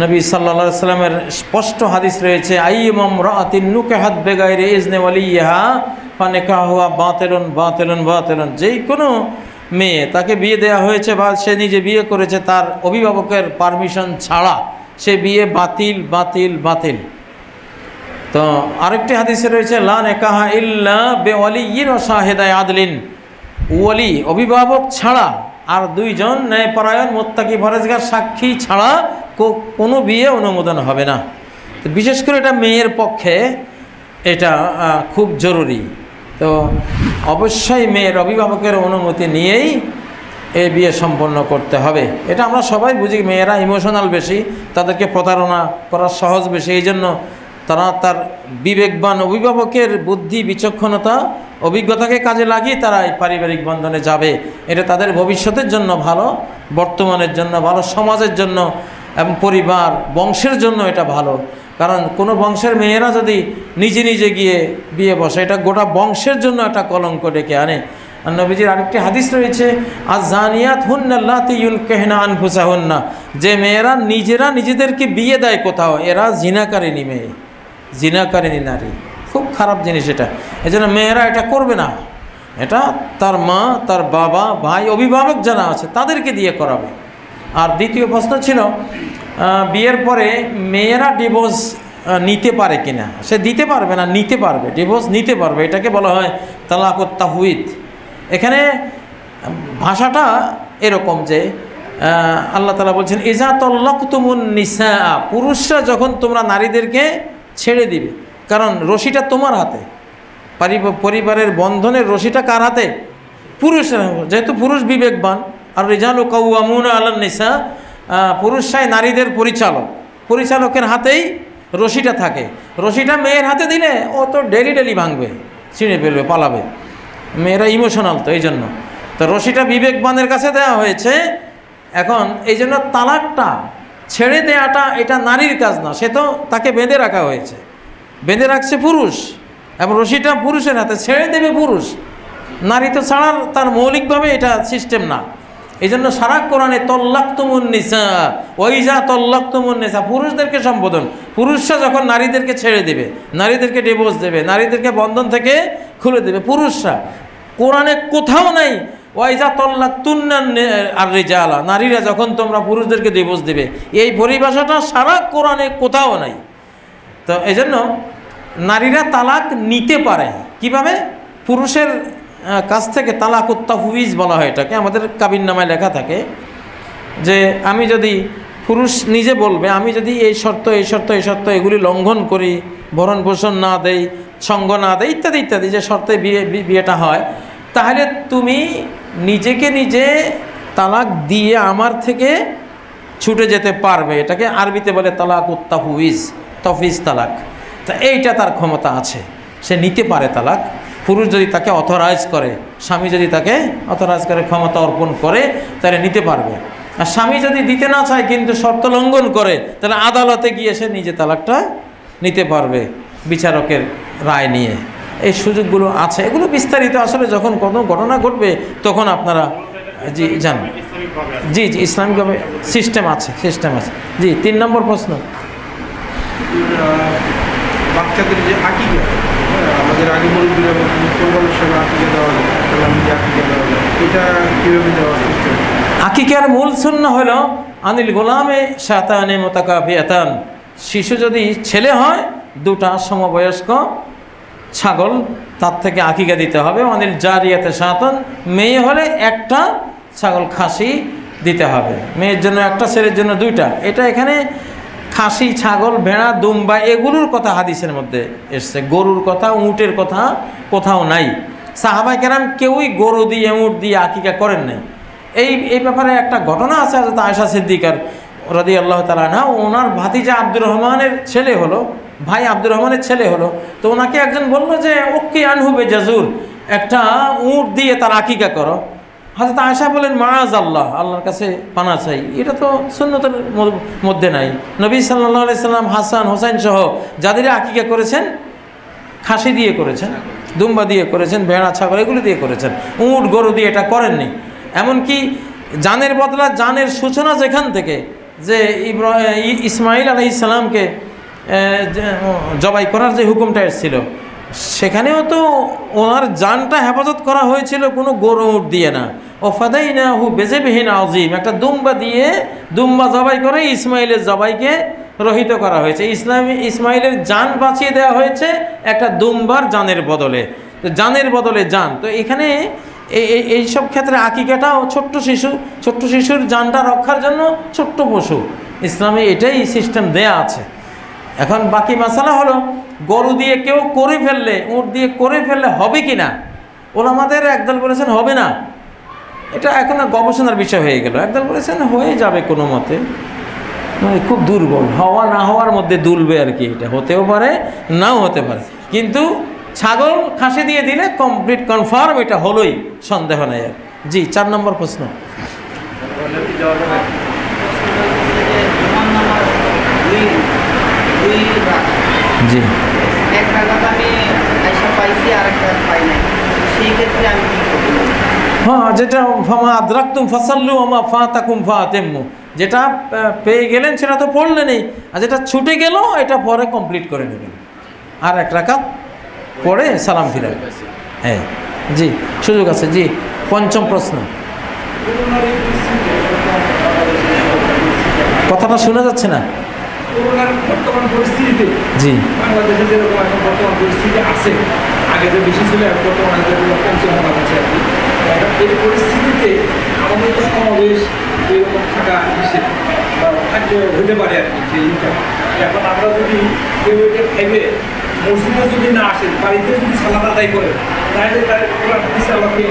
নবী সাল্লাল্লাহু আলাইহি সাল্লামের স্পষ্ট হাদিস রয়েছে, আইয়ুম রাআতিন নুকিহাত বিগাইরি ইজনি ওয়ালিহা ফানিকাহুহা বাতিলুন বাতিলুন বাতিলুন, যেই কোনো মেয়ে তাকে বিয়ে দেওয়া হয়েছে বা সে নিজে বিয়ে করেছে তার অভিভাবকের পারমিশন ছাড়া, সে বিয়ে বাতিল বাতিল বাতিল। তো আরেকটি হাদিসে রয়েছে, লা নিকাহা ইল্লা বিওয়ালিয়্যিন ওয়া শাহিদাই আদলিন, ওয়ালি অভিভাবক ছাড়া আর দুইজন ন্যায়পরায়ণ মুত্তাকি পরহেজগার সাক্ষী ছাড়া কোনো বিয়ে অনুমোদন হবে না। তো বিশেষ করে এটা মেয়ের পক্ষে এটা খুব জরুরি। তো অবশ্যই মেয়ের অভিভাবকের অনুমতি নিয়েই এই বিয়ে সম্পন্ন করতে হবে। এটা আমরা সবাই বুঝি, মেয়েরা ইমোশনাল বেশি, তাদেরকে প্রতারণা করা সহজ বেশি, এই জন্য তারা তার বিবেকবান অভিভাবকের বুদ্ধি বিচক্ষণতা অভিজ্ঞতাকে কাজে লাগিয়ে তারা এই পারিবারিক বন্ধনে যাবে। এটা তাদের ভবিষ্যতের জন্য ভালো, বর্তমানের জন্য ভালো, সমাজের জন্য এবং পরিবার বংশের জন্য এটা ভালো। কারণ কোনো বংশের মেয়েরা যদি নিজে নিজে গিয়ে বিয়ে বসে, এটা গোটা বংশের জন্য একটা কলঙ্ক ডেকে আনে। আর নবীজির আরেকটি হাদিস রয়েছে, আয-যানিয়াত হুন্না আল্লাতী ইউনকিহনা আনফুসাহুন্না, যে মেয়েরা নিজেরা নিজেদেরকে বিয়ে দেয় কোথাও, এরা জিনাকারিনী মেয়ে, জিনাকারিনী নারী। খুব খারাপ জিনিস এটা। এজন্য মেয়েরা এটা করবে না, এটা তার মা, তার বাবা, ভাই, অভিভাবক যারা আছে তাদেরকে দিয়ে করাবে। আর দ্বিতীয় প্রশ্ন ছিল, বিয়ের পরে মেয়েরা ডিভোর্স নিতে পারে কিনা। সে দিতে পারবে না, নিতে পারবে, ডিভোর্স নিতে পারবে। এটাকে বলা হয় তালাকুত তাহউইদ। এখানে ভাষাটা এরকম যে আল্লাহ তাআলা বলছেন, ইজা তাল্লাকতুমুন নিসা, পুরুষরা যখন তোমরা নারীদেরকে ছেড়ে দিবে, কারণ রশিটা তোমার হাতে। পরিবারের বন্ধনের রশিটা কার হাতে? পুরুষের। যেহেতু পুরুষ বিবেকবান, আর রিজালু কাওয়ামুনা আলান নিসা, পুরুষরাই নারীদের পরিচালকের হাতেই রশিটা থাকে। রশিটা মেয়ের হাতে দিলে ও তো ডেলি ভাঙবে, ছিঁড়ে ফেলবে, পালাবে। মেয়েরা ইমোশনাল, তো এই জন্য তো রশিটা বিবেকবানের কাছে দেওয়া হয়েছে। এখন এই জন্য তালাকটা ছেড়ে দেওয়াটা এটা নারীর কাজ না, সে তো তাকে বেঁধে রাখা হয়েছে, বেঁধে রাখছে পুরুষ, এবং রশিটা পুরুষের হাতে, ছেড়ে দেবে পুরুষ। নারী তো ছাড়ার তার মৌলিকভাবে এটা সিস্টেম না। এই জন্য সারা কোরআনে তল্লাক্তুমুন নিসা ওয়াইজা তল্লাক্তুমুন নিসা, পুরুষদেরকে সম্বোধন। পুরুষরা যখন নারীদেরকে ছেড়ে দেবে, নারীদেরকে ডিভোর্স দেবে, নারীদেরকে বন্ধন থেকে খুলে দেবে, পুরুষরা। কোরআনে কোথাও নাই ওয়াইজা তল্লাক্তুন্না আর রিজালা, নারীরা যখন তোমরা পুরুষদেরকে ডিভোর্স দেবে, এই পরিভাষাটা সারা কোরআনে কোথাও নাই। তো এই জন্য নারীরা তালাক নিতে পারে কিভাবে? পুরুষের কাছ থেকে তালাকুত তাফউইজ বলা হয় এটাকে, আমাদের কাবিননামায় লেখা থাকে যে আমি যদি, পুরুষ নিজে বলবে, আমি যদি এই শর্ত এগুলি লঙ্ঘন করি, ভরণ পোষণ না দেই, সঙ্গ না দেই, ইত্যাদি ইত্যাদি, যে শর্তে বিয়েটা হয়, তাহলে তুমি নিজেকে নিজে তালাক দিয়ে আমার থেকে ছুটে যেতে পারবে। এটাকে আরবিতে বলে তালাকুত তাফউইজ, তফিজ তালাক। তা এইটা তার ক্ষমতা আছে, সে নিতে পারে তালাক। পুরুষ যদি তাকে অথরাইজ করে, স্বামী যদি তাকে অথরাইজ করে, ক্ষমতা অর্পণ করে, তাহলে নিতে পারবে। আর স্বামী যদি দিতে না চায় কিন্তু শর্ত লঙ্ঘন করে, তাহলে আদালতে গিয়ে সে নিজে তালাকটা নিতে পারবে বিচারকের রায় নিয়ে। এই সুযোগগুলো আছে, এগুলো বিস্তারিত আসলে যখন কোনো ঘটনা ঘটবে তখন আপনারা জানবেন। জি, ইসলামিকভাবে সিস্টেম আছে। জি, 3 নম্বর প্রশ্ন। বাচ্চাদের যে আকিকা, আমাদের আগে মুরব্বীরা কোরবানির সময় আকিকা দেওয়া যায়, এটা কীভাবে দেওয়া সিস্টেম? আকিকার মূল সুন্নাহ হলো আনিল গোলামে শাতানে মুতাকাফিয়াতান, শিশু যদি ছেলে হয় 2টা সমবয়স্ক ছাগল, তার থেকে আকিকা দিতে হবে। অনিল জারিয়াতে শাতান, মেয়ে হলে 1টা ছাগল খাসি দিতে হবে, মেয়ের জন্য 1টা, ছেলের জন্য 2টা। এটা এখানে খাসি, ছাগল, ভেড়া, দুম্বা এগুলোর কথা হাদিসের মধ্যে এসছে, গরুর কথা, উটের কথা কোথাও নাই। সাহাবায়ে কেরাম কেউই গরু দিয়ে, উট দিয়ে আকিকা করেন নাই। এই ব্যাপারে একটা ঘটনা আছে, হযরত আয়েশা সিদ্দিকার রাদিয়াল্লাহু তাআলা আনহা, ওনার ভাতিজা আব্দুর রহমানের ছেলে হলো, ভাই আব্দুর রহমানের ছেলে হলো, তো ওনাকে একজন বলল যে ওকে আনহু বেজাজুর, একটা উট দিয়ে তার আকিকা করো। হযরত আয়েশা বলেন মাআযাল্লাহ, আল্লাহর কাছে পানা চাই, এটা তো সুন্নতের মধ্যে নাই। নবী সাল্লাল্লাহু আলাইহি সাল্লাম হাসান হোসেন সহ যাদের আকিকা করেছেন খাসি দিয়ে করেছেন, দুম্বা দিয়ে করেছেন, ভেড়া, ছাগল এগুলো দিয়ে করেছেন, উট গরু দিয়ে এটা করেননি। এমনকি জানের বদলা জানের সূচনা যেখান থেকে, যে ইসমাইল আলাইহিস সালামকে জবাই করার যে হুকুমটা এসেছিল, সেখানেও তো ওনার জানটা হেফাজত করা হয়েছিল কোনো গরু উট দিয়ে না। ও ফাদাইনাহু বিযিবহিন আযীম, একটা দুম্বা দিয়ে, দুম্বা জবাই করে ইসমাইলের জবাইকে রহিত করা হয়েছে। ইসমাইলের জান বাঁচিয়ে দেওয়া হয়েছে একটা দুম্বার জানের বদলে, তো জানের বদলে জান। তো এখানে এইসব ক্ষেত্রে আকিকাটাও ছোট্ট শিশুর জানটা রক্ষার জন্য ছোট্ট পশু, ইসলামে এটাই সিস্টেম দেয়া আছে। এখন বাকি মাসালা হলো গরু দিয়ে কেউ করে ফেললে, উট দিয়ে করে ফেললে হবে কি না। ওলামাদের একদল বলেছেন হবে না, এটা এখন গবেষণার বিষয় হয়ে গেল। একদল বলেছেন হয়ে যাবে কোনো মতে, মানে খুব দুর্বল, হওয়া না হওয়ার মধ্যে দুলবে আর কি, এটা হতেও পারে নাও হতে পারে। কিন্তু ছাগল খাসি দিয়ে দিলে কমপ্লিট কনফার্ম এটা হলোই, সন্দেহ নেই আর। জি, 4 নম্বর প্রশ্ন। জি, হ্যাঁ, যেটা ফামা আদরাকতুম ফাসাল্লু ওয়া ফাতাকুম ফাতিমু, যেটা পেয়ে গেলেন সেটা তো পড়লেনই, আর যেটা ছুটে গেল এটা পরে কমপ্লিট করে নেবেন, আর 1 রাকাত পড়ে সালাম ফিরাবেন। হ্যাঁ, জি, সুযোগ আছে। জি, 5ম প্রশ্ন। কথাটা শোনা যাচ্ছে না। বর্তমান পরিস্থিতিতে জি, বাংলাদেশে যেরকম এখন বর্তমান পরিস্থিতি আছে, আগে যে বেশি ছিল বর্তমানে কমছে মনে হচ্ছে আর কি। এই পরিস্থিতিতে আমাদের তো সমাবেশ এরকম থাকা নিষেধ, থাকলে হতে পারে আর কি, এখন আমরা যদি কেউ এটা ভেবে মসজিদে যদি না আসেন, বাড়িতে যদি সালাদ আদায় করে, তাহলে তার আমাকে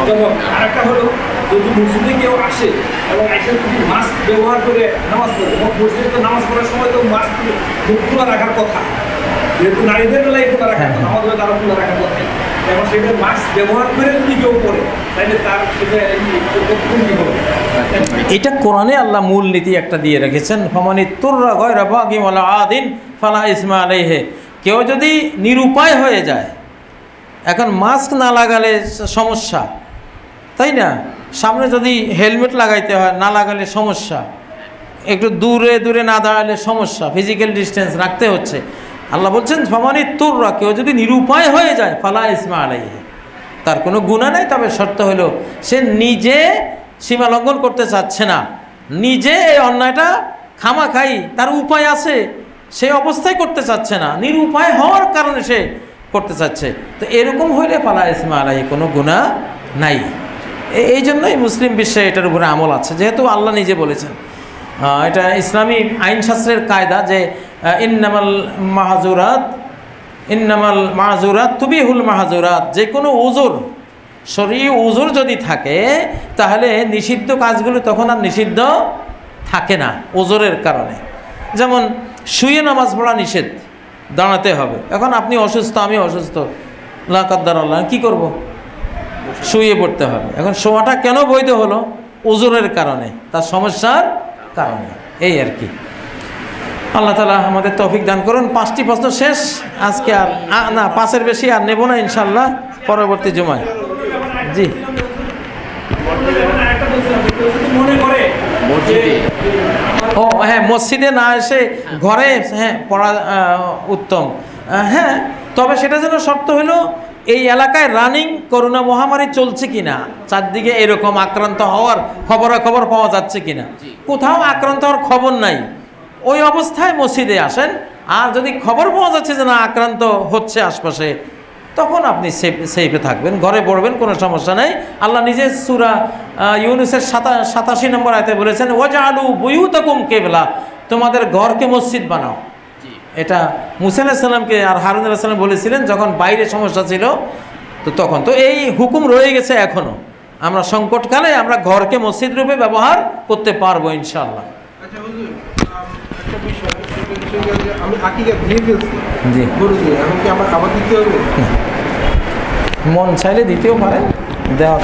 জবাব। আর একটা হলো, যদি মসজিদে কেউ আসে এবং এসে যদি মাস্ক ব্যবহার করে নামাজ পড়ে, মসজিদে তো নামাজ পড়ার সময় তো মাস্ক মুখ খোলা রাখার কথা, যেহেতু নারীদের বেলায় খোলা রাখার কথা, আমাদের বেলায় তারা খোলা রাখার কথা, এবং সেটা মাস্ক ব্যবহার করে যদি কেউ পড়ে, তাহলে তার সেটা কি হবে? এটা কোরআনে আল্লাহ মূল নীতি একটা দিয়ে রেখেছেন, ফমানি তুররা গয়রা বাগিন ওয়ালা আদিন ফালা ইসমা আলাইহি। কেউ যদি নিরুপায় হয়ে যায়, এখন মাস্ক না লাগালে সমস্যা, তাই না? সামনে যদি হেলমেট লাগাইতে হয়, না লাগালে সমস্যা, একটু দূরে দূরে না দাঁড়ালে সমস্যা, ফিজিক্যাল ডিস্টেন্স রাখতে হচ্ছে। আল্লাহ বলছেন ফমানি তুররা, কেউ যদি নিরুপায় হয়ে যায় ফালা ইসমা আলাইহি, তার কোনো গুনাহ নাই, তবে শর্ত হলো সে নিজে সীমা লঙ্ঘন করতে চাচ্ছে না, নিজে এই অন্যায়টা খামাখাই তার উপায় আছে, সে অবস্থায় করতে চাচ্ছে না, নিরুপায় হওয়ার কারণে সে করতে চাচ্ছে, তো এরকম হইলে ফালা ইসমা আলাইহি, কোনো গুনাহ নাই। এই জন্যই মুসলিম বিশ্বে এটার উপরে আমল আছে, যেহেতু আল্লাহ নিজে বলেছেন। এটা ইসলামী আইনশাস্ত্রের কায়দা যে ইন্নামাল মাহাজুরাত তুবিহুল মাহাজুরাত, যে কোনো ওজোর, শরীর ওজোর যদি থাকে তাহলে নিষিদ্ধ কাজগুলো তখন আর নিষিদ্ধ থাকে না ওজোরের কারণে। যেমন শুয়ে নামাজ পড়া নিষেধ, দাঁড়াতে হবে। এখন আপনি অসুস্থ, আমি অসুস্থ, লা কাদ্দার আল্লাহ, কী করব? শুয়ে পড়তে হবে। এখন শোয়াটা কেন বৈধ হলো? ওজোরের কারণে, তার সমস্যার কারণে, এই আর কি। আল্লাহ তাআলা আমাদের তৌফিক দান করুন। 5টি প্রশ্ন শেষ আজকে, আর না 5-এর বেশি আর নেব না ইনশাআল্লাহ, পরবর্তী জুমায়। জি, মনে করে ও হ্যাঁ, মসজিদে না এসে ঘরে হ্যাঁ পড়া উত্তম। হ্যাঁ, তবে সেটা যেন শর্ত হলো এই এলাকায় রানিং করোনা মহামারী চলছে কিনা, চারদিকে এরকম আক্রান্ত হওয়ার খবরাখবর পাওয়া যাচ্ছে কিনা। কোথাও আক্রান্ত হওয়ার খবর নাই, ওই অবস্থায় মসজিদে আসেন। আর যদি খবর পাওয়া যাচ্ছে যে না আক্রান্ত হচ্ছে আশপাশে, তখন আপনি সেফে থাকবেন, ঘরে পড়বেন, কোনো সমস্যা নেই। আল্লাহ নিজে সূরা ইউনূসের 87 নম্বর আয়াতে বলেছেন ওয়াজআলু বুয়ুতাকুম কিবলা, তোমাদের ঘরকে মসজিদ বানাও। এটা মূসা আলাইহিস সালামকে আর হারুন আলাইহিস সালাম বলেছিলেন যখন বাইরে সমস্যা ছিল, তো তখন তো এই হুকুম রয়ে গেছে এখনও। আমরা সংকটকালে আমরা ঘরকে মসজিদ রূপে ব্যবহার করতে পারবো ইনশাআল্লাহ। আচ্ছা হুজুর, একটা বিষয়, আমি আকিকা দিয়ে ফেলছি, জি, গরু দিয়ে, এখন কি আমার আবার দিতে হবে? মন চাইলে দিতেও পারেন, দেওয়া